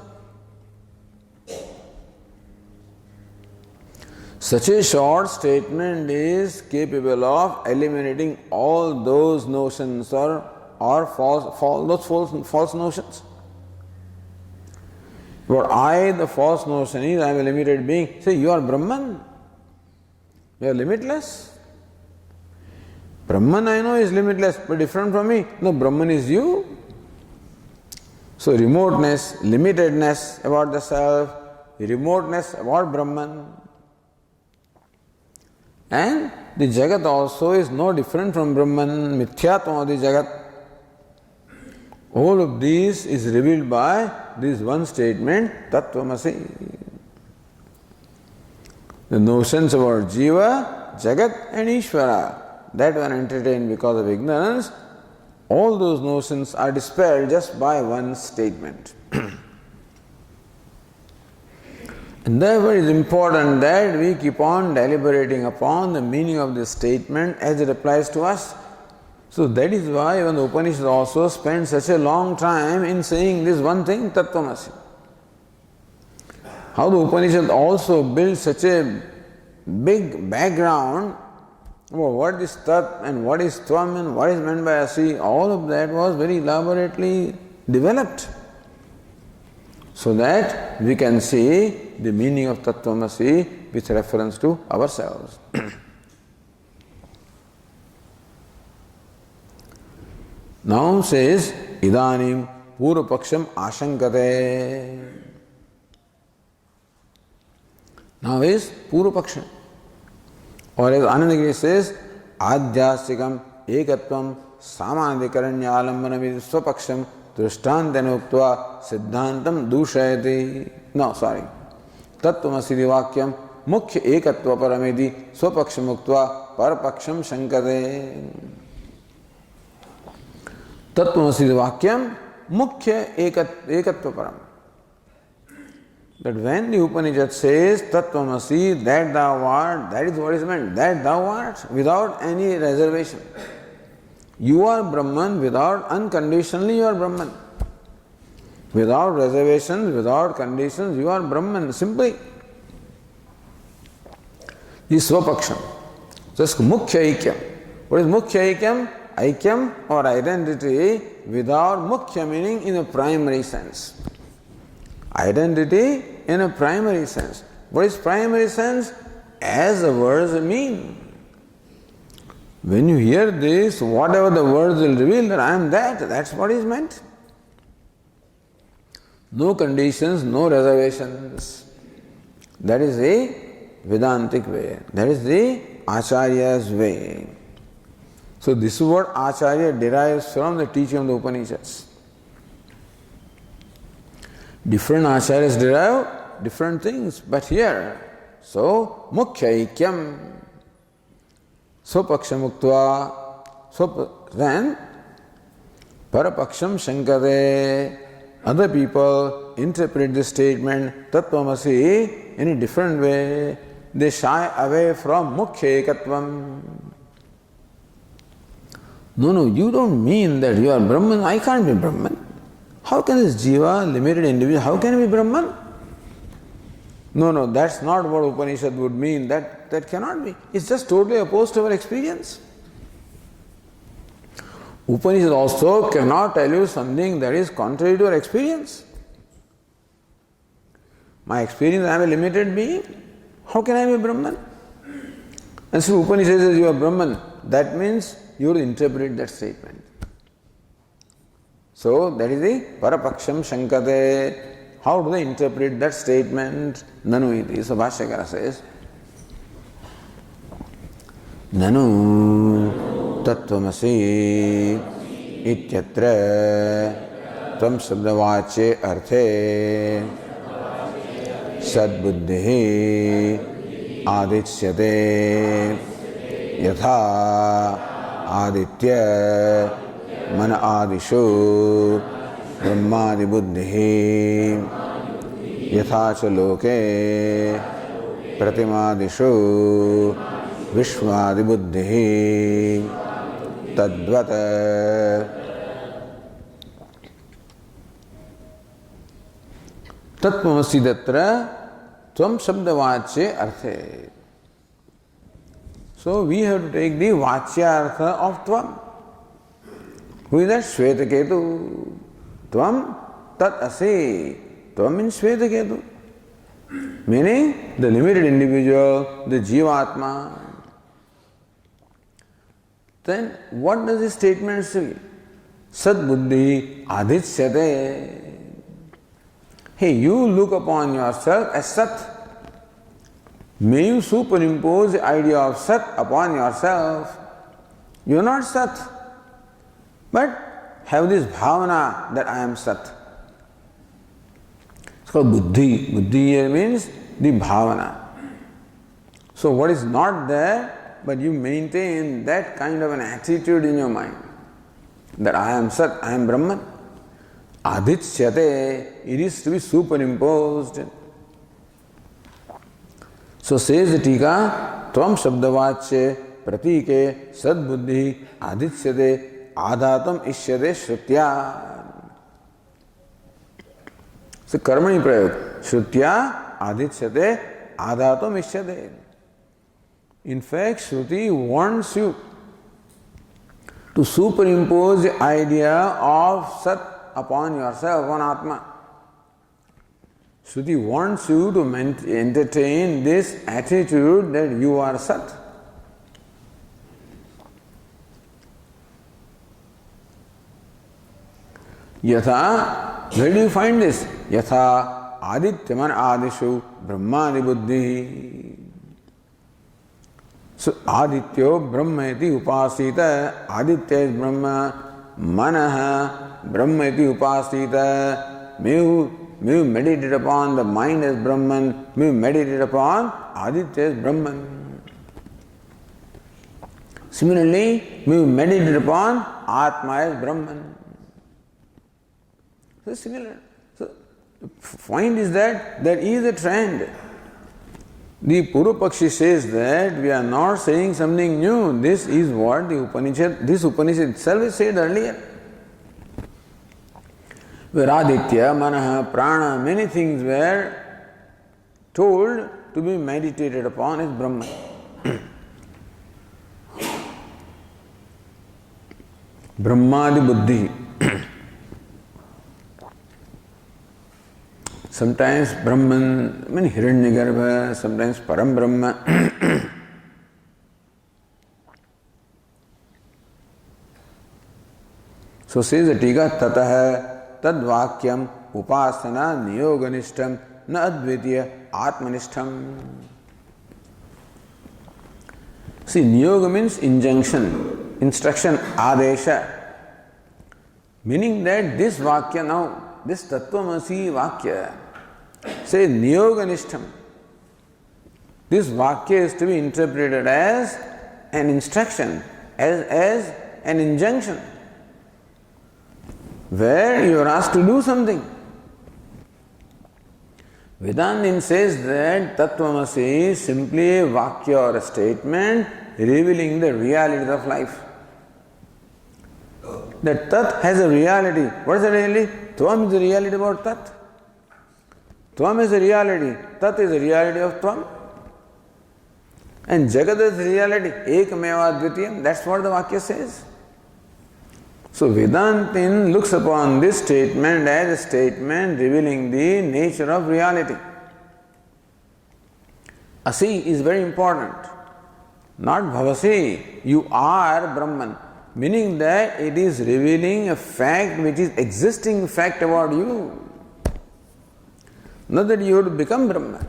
Speaker 1: Such a short statement is capable of eliminating all those notions or false notions. But the false notion is, I am a limited being. Say, you are Brahman. You are limitless. Brahman I know is limitless, but different from me. No, Brahman is you. So remoteness, limitedness about the self, remoteness about Brahman. And the Jagat also is no different from Brahman, Mithyatma of the Jagat. All of these is revealed by this one statement, Tattvamasi. The notions about Jiva, Jagat and Ishvara, that one entertained because of ignorance, all those notions are dispelled just by one statement. And therefore it is important that we keep on deliberating upon the meaning of this statement as it applies to us. So that is why even the Upanishad also spend such a long time in saying this one thing, Tattvamasi. How the Upanishad also builds such a big background about what is Tat and what is Tvam and what is meant by Asi, all of that was very elaborately developed, so that we can see the meaning of Tattvamasi with reference to ourselves. Now says, Idanim Purvapaksham Ashankate. Now is Purva Paksha. Or as Anandagiri says, Adhyastikam ekatvam samadhikaranyālambanam svapaksham drishtantena uktva siddhantam dushayati. No, sorry. Tattvamasi vakyam mukhya ekatva paramedi svapaksham uktva parapaksham shankate. Tattvamasi vakyam mukhya ekatva param. That when the Upanishad says Tattvamasi, that thou art, that is what is meant, that thou art, without any reservation. You are Brahman without, unconditionally you are Brahman. Without reservations, without conditions, you are Brahman, simply. This is Svapaksham. Just Mukhya Aikyam. What is Mukhya Aikyam? Aikyam or identity without Mukhya meaning in a primary sense. Identity in a primary sense. What is primary sense? As the words mean. When you hear this, whatever the words will reveal that I am that, that's what is meant. No conditions, no reservations. That is the Vedantic way. That is the Acharya's way. So this is what Acharya derives from the teaching of the Upanishads. Different acharyas derive different things, but here, so mukhya aikyam, svapaksham uktva, then parapaksham shankate. Other people interpret this statement tattvamasi in a different way. They shy away from mukhya ekatvam. No, you don't mean that you are Brahman. I can't be Brahman. How can this jiva, limited individual, how can he be Brahman? No, that's not what Upanishad would mean. That cannot be. It's just totally opposed to our experience. Upanishad also cannot tell you something that is contrary to our experience. My experience, I am a limited being. How can I be Brahman? And so Upanishad says you are Brahman. That means you will interpret that statement. So that is the parapaksham shankate. How do they interpret that statement? Nanu iti. So Bhashyakara says, Nanu tattvamasi ityatra tvam sabdavacye arthe sadbuddhi adichyate yatha aditya mana adishu brahmadi buddhi yatha cha loke pratimadishu vishwadi buddhi tadvat tattvamasi datra tvam shabdavacye arthe. So we have to take the vachya artha of tvam. Who is that? Shvetaketu. Tvam tat asi. Tvam means Shvetaketu. Meaning the limited individual, the Jivatma. Then what does this statement say? Sat buddhi adichyate. Hey, you look upon yourself as Sat. May you superimpose the idea of Sat upon yourself. You are not Sat, but have this bhavana that I am Sat. It's called buddhi. Buddhi here means the bhavana. So what is not there, but you maintain that kind of an attitude in your mind that I am Sat, I am Brahman. Adichyate, it is to be superimposed. So says the Tika, Tvam Shabdavacye Pratike Sadbuddhi Adichyate Adatam Ishyate Shrutya. So Karmani Prayog, Shrutya Adichyate Adatam Ishyate. In fact, Shruti wants you to superimpose the idea of Sat upon yourself, upon Atma. Shruti wants you to entertain this attitude that you are Sat. Yatha, where do you find this? Yatha Adityaman Adishu Brahmani Buddhi. So Adityo Brahma iti upasita. Aditya is Brahma. Manaha Brahma iti upasita. May you meditate upon the mind as Brahman. May you meditate upon Aditya as Brahman. Similarly, may you meditate upon Atma as Brahman. So similar. So the point is that there is a trend. The Purvapakshi says that we are not saying something new. This is what the Upanishad itself is said earlier. Where Aditya, Manaha, Prana, many things were told to be meditated upon as Brahman. Brahmadi Buddhi. Sometimes Brahman, Hiranyagarbha, sometimes Param Brahma. So says the Tika, Tataha Tadvakyam Upasana Niyoganishtam Na Advitiya Atmanishtam. See, Niyoga means injunction, instruction, Adesha. Meaning that this Vakya now, this Tattvamasi Vakya, say Niyoganishtam. This Vakya is to be interpreted as an instruction, as an injunction, where you are asked to do something. Vedantin says that Tattvamasi is simply a Vakya or a statement revealing the reality of life. That Tat has a reality. What is the reality? Tvam is the reality about Tat. Tvam is a reality. Tat is a reality of Tvam. And Jagat is reality. Ekameva Advitiyam. That's what the Vakya says. So Vedantin looks upon this statement as a statement revealing the nature of reality. Asi is very important. Not Bhavasi. You are Brahman. Meaning that it is revealing a fact which is existing fact about you. Not that you have to become Brahman.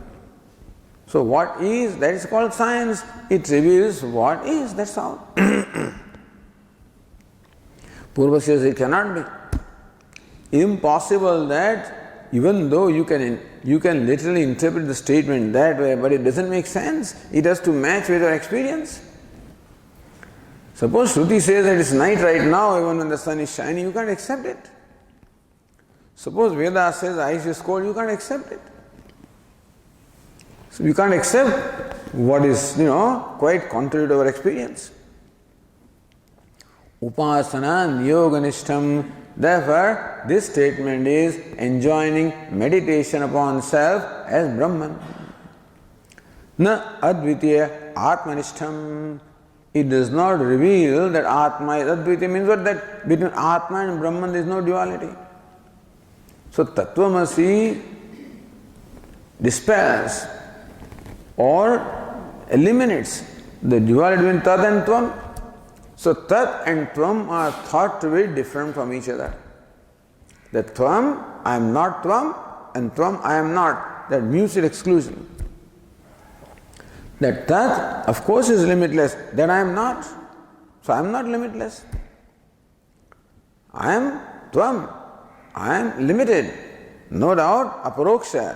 Speaker 1: So what is, that is called science. It reveals what is, that's all. Purva says it cannot be. Impossible that even though you can literally interpret the statement that way, but it doesn't make sense. It has to match with your experience. Suppose Shruti says that it's night right now, even when the sun is shining, you can't accept it. Suppose Veda says ice is cold, you can't accept it. So you can't accept what is, quite contrary to our experience. Upasana Niyoganishtam. Therefore, this statement is enjoining meditation upon self as Brahman. Na Advitiya Atmanishtam. It does not reveal that Atma is Advitiya, means what? That between Atma and Brahman there is no duality. So Tattvamasi dispels or eliminates the duality between Tat and Tvam. So Tat and Tvam are thought to be different from each other. That Tvam, I am not Tvam, and Tvam, I am not. That mutual exclusion. That Tat, of course, is limitless. That I am not. So I am not limitless. I am Tvam. I am limited. No doubt, aparoksha.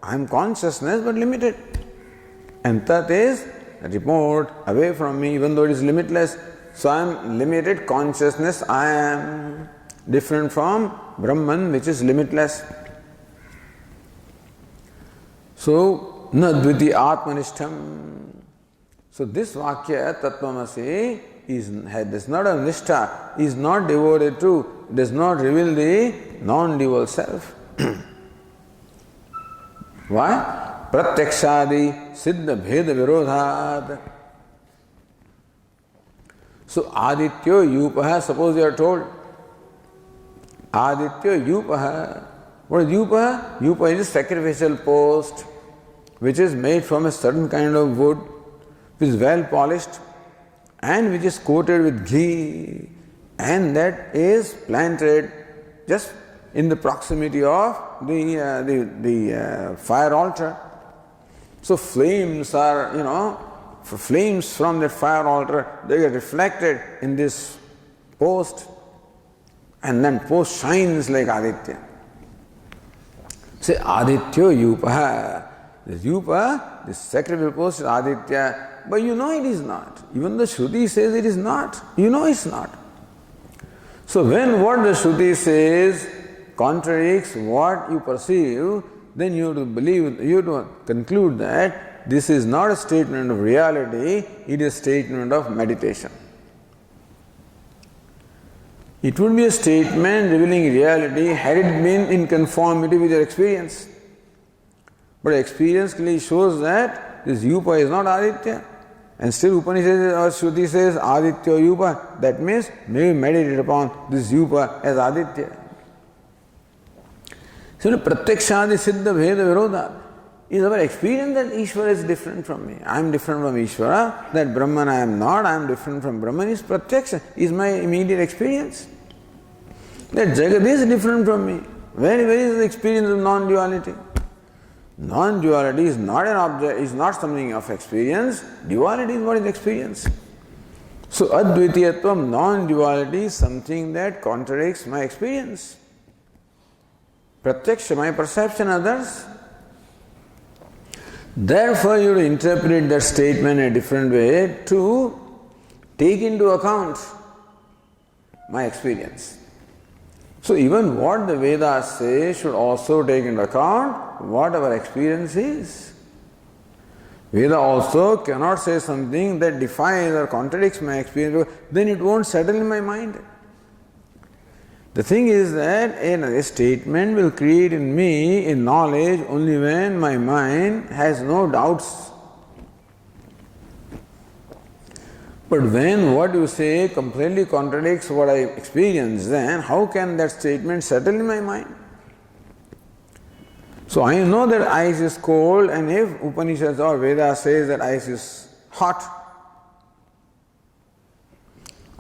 Speaker 1: I am consciousness but limited. And Tat is remote, away from me, even though it is limitless. So I am limited consciousness. I am different from Brahman, which is limitless. So, na dviti atmanishtam. So this Vakya, Tattvamasi, does not have nishtha, is not devoted to, does not reveal the non-dual self. Why? Pratyakshadi siddha bheda virodhat. So Adityo Yupaha, suppose you are told, Adityo Yupaha. What is Yupaha? Yupaha is a sacrificial post which is made from a certain kind of wood, which is well polished and which is coated with ghee, and that is planted just in the proximity of the fire altar. So flames are, flames from that fire altar, they get reflected in this post, and then post shines like Aditya. Say Aditya Yupa. This Yupa, this sacrificial post is Aditya, but you know it is not. Even the Shruti says it is not. You know it's not. So when what the Shruti says contradicts what you perceive, then you have to believe, you have to conclude that this is not a statement of reality, it is a statement of meditation. It would be a statement revealing reality had it been in conformity with your experience. But experience clearly shows that this Yupa is not Aditya. And still Upanishad or Shruti says Aditya Yupa. That means maybe meditate upon this Yupa as Aditya. So Pratyakshadi Siddha Bheda Virodha is our experience that Ishvara is different from me. I am different from Ishvara, that Brahman I am not, I am different from Brahman is Pratyaksha, is my immediate experience. That Jagat is different from me. Where is the experience of non-duality? Non-duality is not an object, is not something of experience. Duality is what is experience. So Advaitiyatvam, non-duality is something that contradicts my experience. Pratyaksha, my perception, others. Therefore, you interpret that statement in a different way to take into account my experience. So even what the Vedas say should also take into account what our experience is. Veda also cannot say something that defies or contradicts my experience, then it won't settle in my mind. The thing is that a statement will create in me a knowledge only when my mind has no doubts. But when what you say completely contradicts what I experience, then how can that statement settle in my mind? So I know that ice is cold, and if Upanishads or Veda says that ice is hot,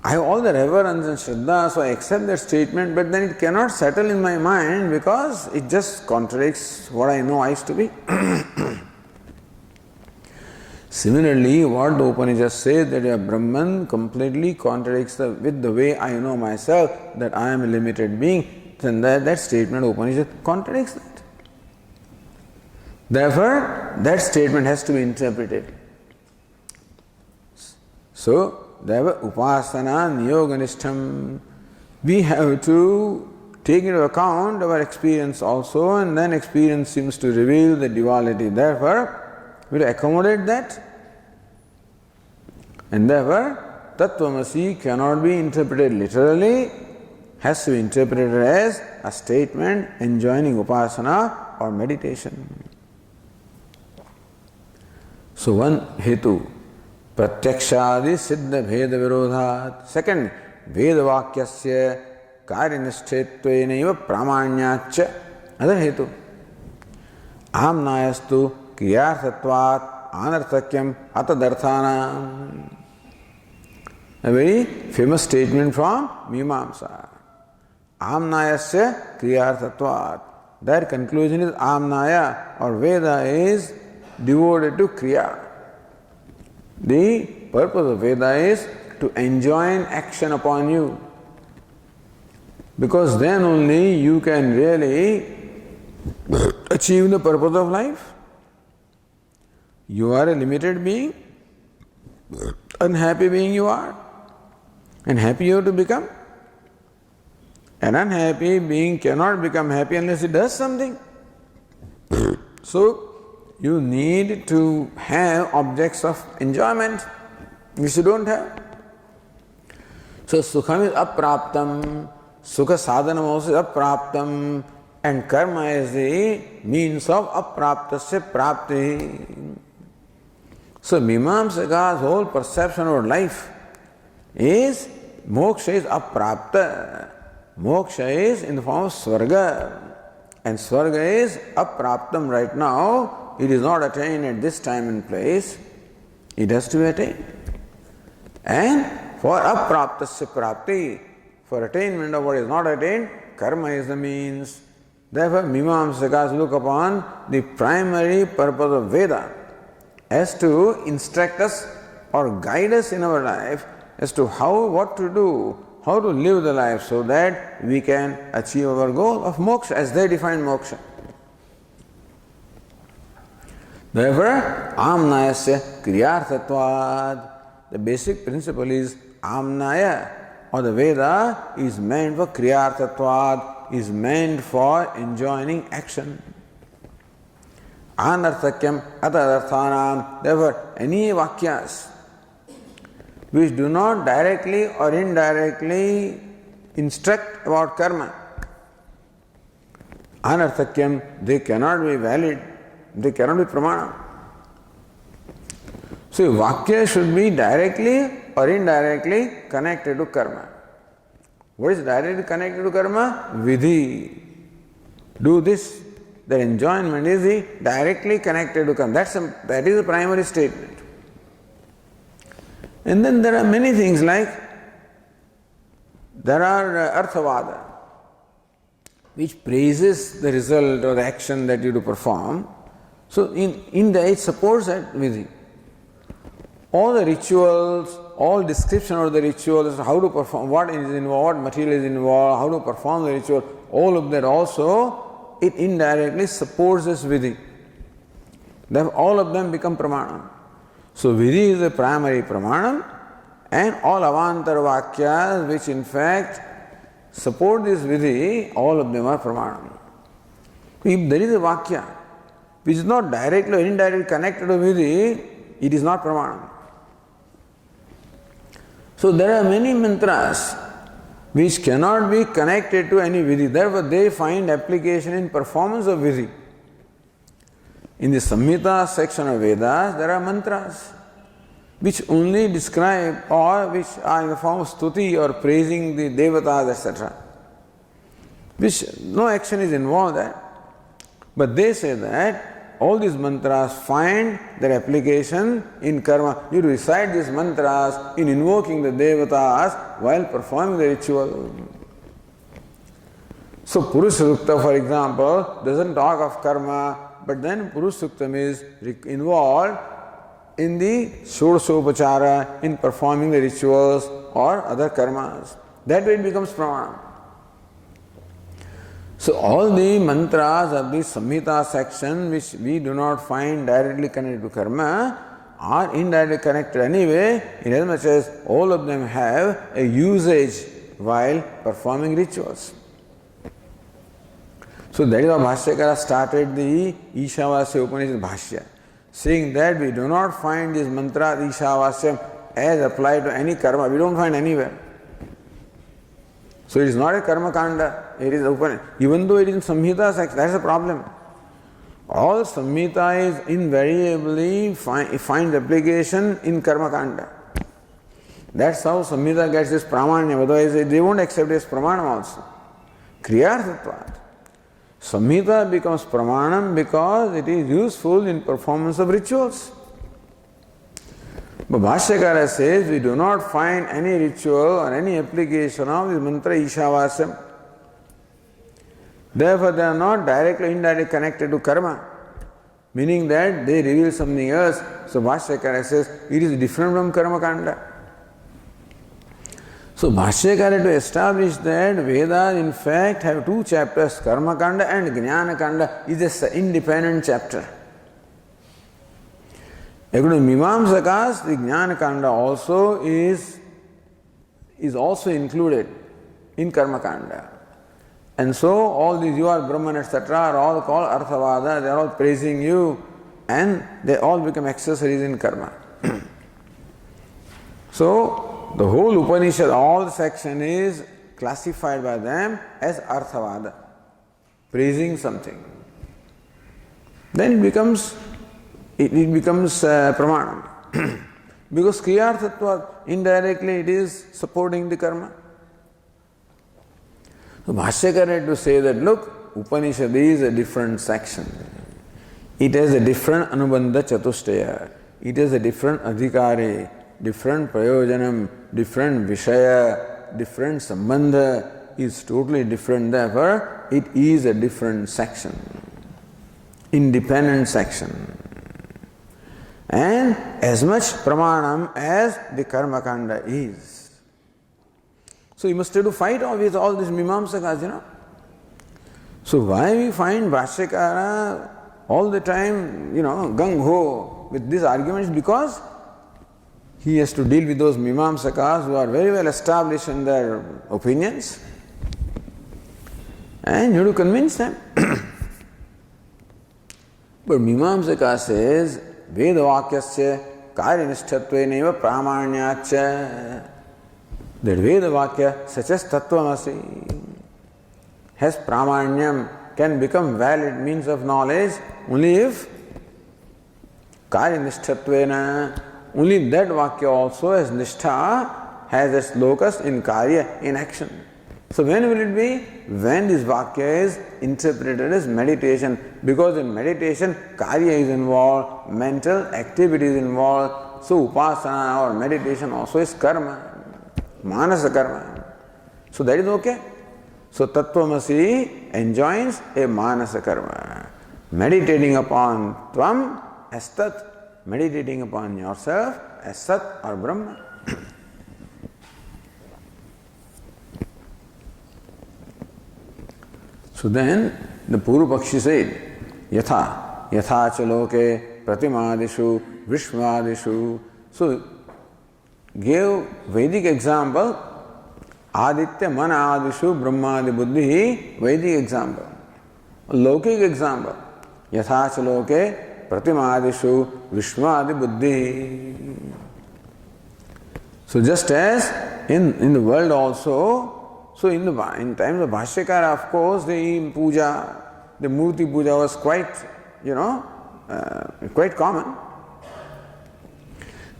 Speaker 1: I have all the reverence and Shraddha, so I accept that statement, but then it cannot settle in my mind because it just contradicts what I know ice to be. Similarly, what the Upanishad says that a Brahman completely contradicts with the way I know myself, that I am a limited being, then that statement of Upanishad contradicts that. Therefore, that statement has to be interpreted. So, therefore, upasana niyoganishtam, we have to take into account our experience also, and then experience seems to reveal the duality. Therefore, we will accommodate that, and therefore Tattvamasi cannot be interpreted literally, has to be interpreted as a statement enjoining upasana or meditation. So one hetu, pratyakshadi siddha bheda virodhat. Second, vedavakyasya karyanishtetvenaiva pramanyaccha. Other hetu, amnayastu kriyarthatvat anarthakyam atadarthana. A very famous statement from Mimamsa. Amnayasya kriyarthatvat. Their conclusion is Amnaya or Veda is devoted to Kriya. The purpose of Veda is to enjoin action upon you. Because then only you can really achieve the purpose of life. You are a limited being, unhappy being you are, and happy you have to become. An unhappy being cannot become happy unless it does something. So, you need to have objects of enjoyment which you don't have. So, sukham is apraptam, sukha sadhanam also is apraptam, and karma is the means of apraptasya prapti. So, Mimamsaka's whole perception of life is moksha is aprapta. Moksha is in the form of swarga. And swarga is apraptam right now. It is not attained at this time and place. It has to be attained. And for apraptasya prapti, for attainment of what is not attained, karma is the means. Therefore, Mimamsakas look upon the primary purpose of Veda as to instruct us or guide us in our life as to what to do, how to live the life so that we can achieve our goal of moksha as they define moksha. Therefore, Amnayasya Kriyarthatvad. The basic principle is Amnaya or the Veda is meant for Kriyarthatvad, is meant for enjoining action. Anarthakyam atadarthanam. Therefore, any vakyas which do not directly or indirectly instruct about karma, anarthakyam, they cannot be valid, they cannot be pramana. So, vakya should be directly or indirectly connected to karma. What is directly connected to karma? Vidhi. Do this. The enjoyment is directly connected to karma. That is the primary statement. And then there are many things like there are arthavada, which praises the result or the action that you do perform. So in that it supports that vidhi. All the rituals, all description of the rituals, how to perform, what is involved, what material is involved, how to perform the ritual, all of that also, it indirectly supports this vidhi. Therefore, all of them become pramanam. So, vidhi is the primary pramanam, and all avantar vakyas which in fact support this vidhi, all of them are pramanam. If there is a vakya which is not directly or indirectly connected to vidhi, it is not pramanam. So there are many mantras which cannot be connected to any vidhi. Therefore, they find application in performance of vidhi. In the Samhita section of Vedas, there are mantras which only describe or which are in the form of stuti or praising the devatas, etc. Which no action is involved there. But they say that all these mantras find their application in karma. You recite these mantras in invoking the devatas while performing the ritual. So Purusha Sukta, for example, doesn't talk of karma, but then Purusha Suktam is involved in the Shodasopachara, in performing the rituals or other karmas. That way it becomes pramana. So all the mantras of the Samhita section which we do not find directly connected to karma are indirectly connected anyway, in as much as all of them have a usage while performing rituals. So that is how Bhashyakara started the Ishavasya Upanishad Bhashya, saying that we do not find this mantra Ishavasya as applied to any karma. We don't find anywhere. So it is not a karma kanda, it is open. Even though it is in Samhita section, that's a problem. All Samhita is invariably finds application in karma kanda. That's how Samhita gets this pramanya, otherwise they won't accept this pramanam also. Kriyarthatvat. Samhita becomes pramanam because it is useful in performance of rituals. But Bhashyakara says we do not find any ritual or any application of this mantra Ishavasya. Therefore, they are not directly or indirectly connected to karma, meaning that they reveal something else. So Bhashyakara says it is different from karma kanda. So Bhashyakara, to establish that Vedas in fact have two chapters, karma kanda and jnana kanda, is an independent chapter. According to Mimamsakas, the Jnana Kanda also is also included in Karma Kanda. And so all these you are Brahman, etc. are all called Arthavada, they are all praising you and they all become accessories in karma. So the whole Upanishad, all the section is classified by them as Arthavada, praising something. Then it becomes pramanam. Because Kriyarthatva, indirectly it is supporting the karma. So Bhashyakara had to say that, look, Upanishad is a different section. It has a different Anubandha Chatushtaya. It has a different Adhikari, different Prayojanam, different Vishaya, different Sambandha. is totally different, therefore it is a different section, independent section. And as much pramanam as the karma kanda is. So you must try to fight with all these mimamsakas, So why we find Bhashyakara all the time, gung-ho with these arguments? Because he has to deal with those mimamsakas who are very well established in their opinions, and you have to convince them. But Mimamsaka says, Vedavakyasya karyanishtatveneva pramanyachya. That Vedavakya, such as Tattvamasi, has pramanyam, can become valid means of knowledge only if karyanishtatvena, only that Vakya also has nishtha, has its locus in karya, in action. So when will it be? When this Vakya is interpreted as meditation. Because in meditation, karya is involved, mental activity is involved. So upasana or meditation also is karma, manasa karma. So that is okay. So Tattvamasi enjoins a manasa karma. Meditating upon Tvam as Tat. Meditating upon yourself as Sat or Brahma. So then the Purupakshi said, Yatha cha loke pratimadishu vishmadishu. So gave Vedic example, Aditya mana adishu brahmadi buddhi, Vedic example. Lokik example, Yatha cha loke pratimadishu vishmadi buddhi. So just as in the world also, so in times of Bhashyakara, of course, the puja, the murti puja was quite, quite common.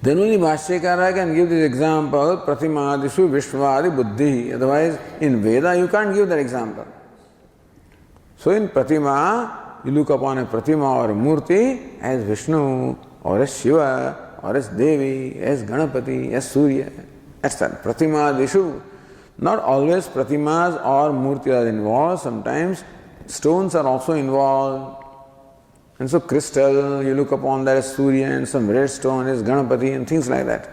Speaker 1: Then only Bhashyakara can give this example, pratimadishu vishmadi buddhi. Otherwise, in Veda you can't give that example. So in Pratima, you look upon a Pratima or a Murti as Vishnu or as Shiva or as Devi, as Ganapati, as Surya. That's that. Pratima-dishu. Not always Pratimas or Murti are involved. Sometimes stones are also involved. And so crystal, you look upon that as Surya, and some red stone is Ganapati and things like that.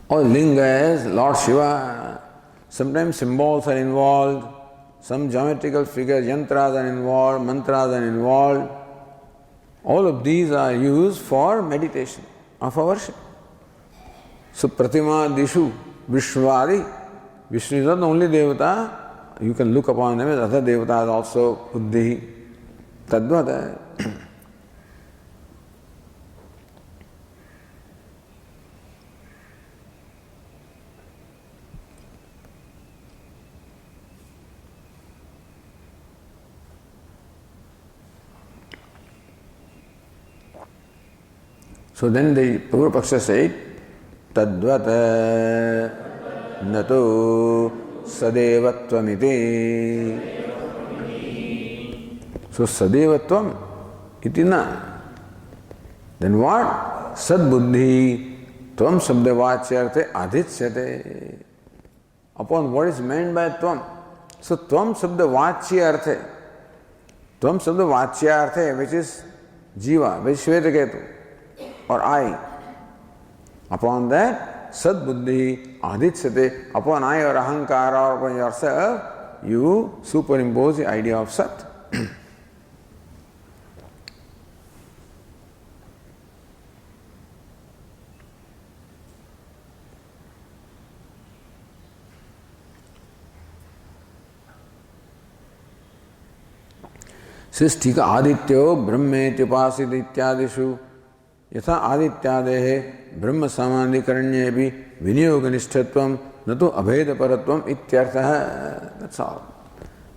Speaker 1: Or Linga as Lord Shiva. Sometimes symbols are involved. Some geometrical figures, yantras are involved, mantras are involved. All of these are used for meditation of our worship. So Pratima Dishu, Vishwadi. Vishnu is not the only Devata. You can look upon them as other Devatas also. Buddhi, Tadvata. So then the Purvapaksha said, Tadvata Nato Sadevattvamiti. So Sadevatvam iti na. Then what? Sadbuddhi Tvam Sabdavachyarthe Adhichyate. Upon what is meant by Tvam. So Tvam Sabdavachyarthe. Tvam Sabdavachyarthe, which is Jiva, which is Shvetaketu, or I. Upon that, Sad Buddhi Adhichyate, upon I or Ahankara or upon yourself, you superimpose the idea of Sat. Says Tika Adityo Brahmeti Upasit Ityadishu. यथा आदित्यादेः ब्रह्म सामान्यकरण्ये भी विनियोगनिष्ठत्वं न तो अभेदपरत्वम इत्यर्थः. That's all.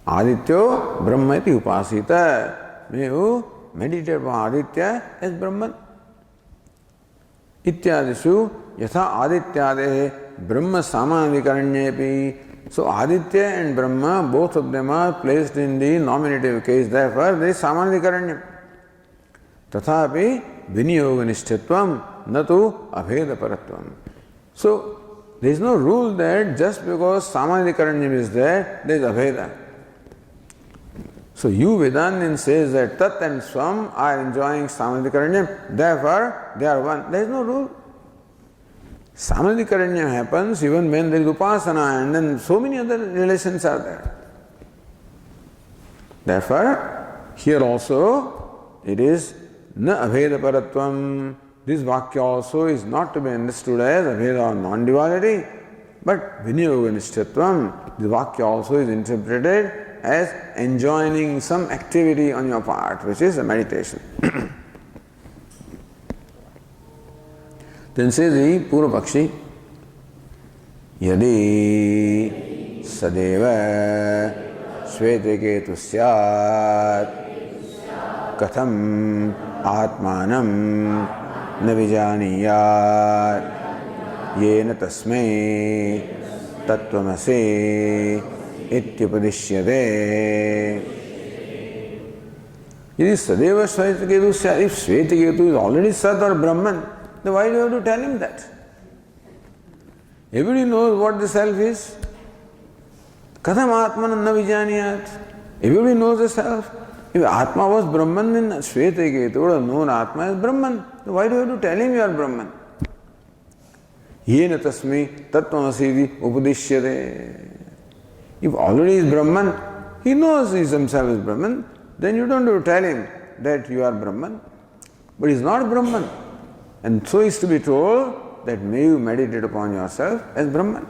Speaker 1: आदित्यो ब्रह्म इति उपासित. May you meditate upon Aditya as Brahman. इत्यादिषु यथा आदित्यादेः ब्रह्म सामान्यकरण्ये भी. So Aditya and Brahma, both of them are placed in the nominative case. Therefore, there is सामान्यकरण्यम. तथापि विनियोग निष्ठत्वम न तो अभेद परत्वम. So there is no rule that just because Samadhikaranyam is there is Abheda. So you Vedantin says that Tat and Swam are enjoying Samadhikaranyam, therefore they are one. There is no rule. Samadhikaranyam happens even when there is Upasana, and then so many other relations are there. Therefore, here also it is na Abheda Paratvam. This Vakya also is not to be understood as Abheda or non-duality, but Vinyoga Nishthatvam. This Vakya also is interpreted as enjoining some activity on your part, which is a meditation. Then says the Purva Pakshi, Yadi Sadeva Shveteketu Syat Katham Atmanam Na Vijaniyat Yena Tasmai Tattvamasi Ityupadishyate. Yadi Sadeva Shveteketu Syat, if Shveteketu is already Sat or Brahman, then why do you have to tell him that? Everybody knows what the self is. Katham Atmanam na vijaniyat. Everybody knows the self. If Atma was Brahman, then Shveteketu would have known Atma as Brahman. Then why do you have to tell him you are Brahman? Yena tasmi tattvamasi upadishyate. If already is Brahman, he knows he himself is Brahman, then you don't have to tell him that you are Brahman. But he is not Brahman. And so is to be told that may you meditate upon yourself as Brahman.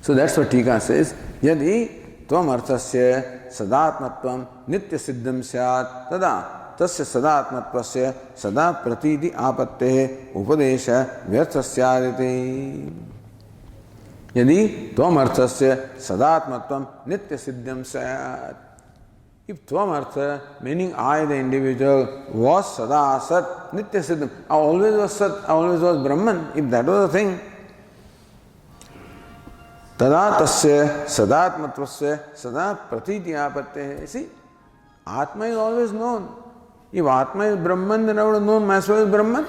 Speaker 1: So that's what Tika says. Yadi tvam arthasya sadatmatvam nitya siddham syat tada tasya sadatmatvasya sada pratiti apatte upadesha vyarthasyaditi. Yadi tvam arthasya sadatmatvam nitya siddham syat. If Tvamartha, meaning I, the individual, was Sada Sat, Nitya Siddham, I always was Sat, I always was Brahman, if that was the thing, Tada Tasya Sadatmatvasya Sada Pratiti Apatte. See, Atma is always known. If Atma is Brahman, then I would have known myself as Brahman.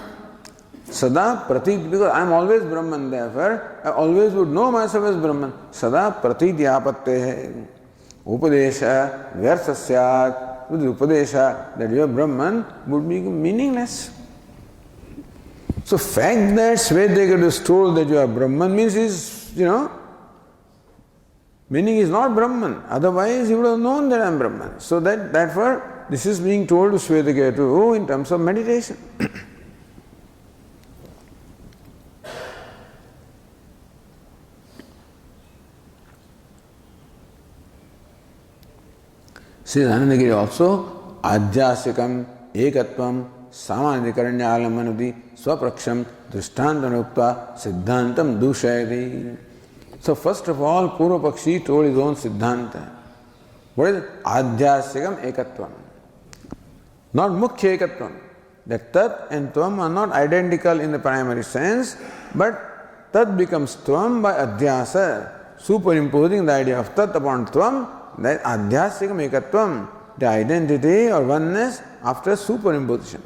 Speaker 1: Sada Pratiti, because I am always Brahman, therefore, I always would know myself as Brahman. Sada Pratiti Apatte. Upadesha vyartha syat. With Upadesha that you are Brahman would be meaningless. So fact that Shvetaketa is told that you are Brahman means is, meaning is not Brahman. Otherwise he would have known that I am Brahman. So therefore this is being told to Shvetaketa in terms of meditation. Says Anandagiri also, Adhyasikam ekatvam samadhikaranyalamanudi swapraksham drishtantanukta siddhantam dushayati. So first of all, Purva Pakshi told his own siddhanta. What is it? Adhyasikam ekatvam. Not mukhya ekatvam. That tat and tvam are not identical in the primary sense, but tat becomes tvam by adhyasa, superimposing the idea of tat upon tvam. That adhyasikam ekatvam, the identity or oneness after superimposition.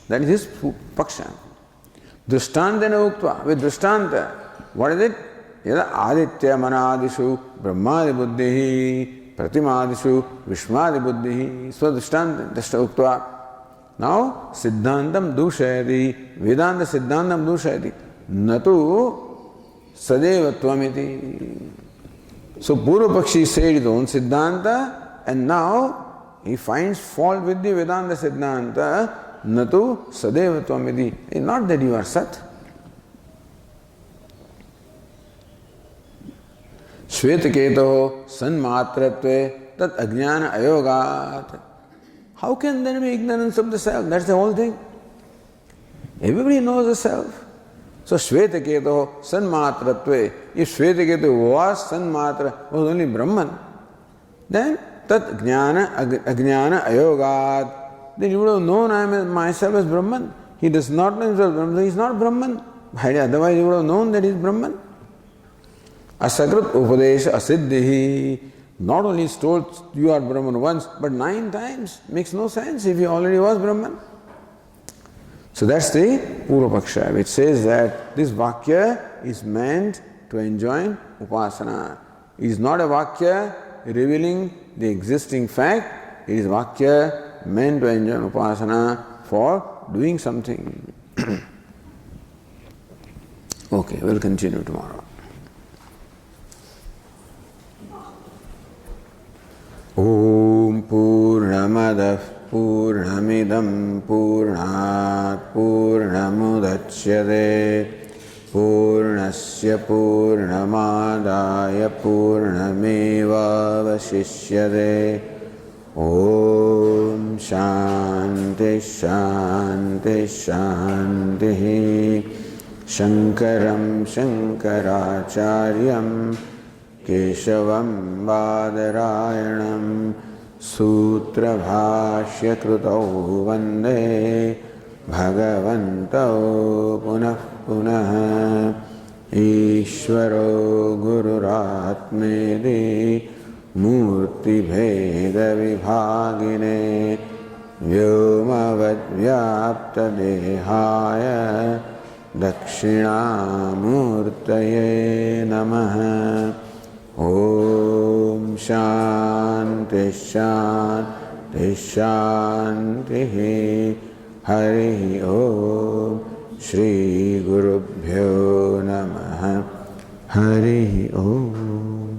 Speaker 1: That is his paksha. Drishtantana uktva, with drishtanta. What is it? Yada aditya manadishu brahmadi buddhihi pratimadishu vishmadi buddhihi swadrishtanta dashta uktva. Now siddhantam dushayati, Vedanta siddhantam dushayati, natu sadevatvam. So Purva Pakshi said his own Siddhanta, and now he finds fault with the Vedanta Siddhanta, natu sadevatvamidi. It's not that you are Sat. Shvetaketoho sanmatratve tat ajnana ayogat. How can there be ignorance of the self? That's the whole thing. Everybody knows the self. So Shvetaketoho sanmatratve. If Shvetaketa was sanmatra, was only Brahman, then tat ajnana ayogat. Then you would have known I am myself as Brahman. He does not know himself as Brahman, so he is not Brahman. Otherwise you would have known that he is Brahman. Asakrit upadesha asiddhihi. Not only is told you are Brahman once, but 9 times. Makes no sense if he already was Brahman. So that's the Purva-paksha, which says that this Vakya is meant to enjoin Upasana. It is not a Vakya revealing the existing fact, it is Vakya meant to enjoin Upasana for doing something. Okay, we'll continue tomorrow. Om Purnamadah Purnamidam Purnat Purnamudachyate Purnasya Purnamadaya Purnameva Vasishyate. Om Shanti Shanti Shanti. Shankaram Shankaracharyam Keshavam Badarayanam Sutra Bhashya Krutau Vande Bhagavantau Punah Punah Ishvaro Gururatmedi Murti Bheda Vibhagine Vyomavad Vyapta Dehaya Dakshinamurtaye Namaha. Om Shanti Shanti Shanti. Hari Om. Shri Gurubhyo Namaha. Hari Om.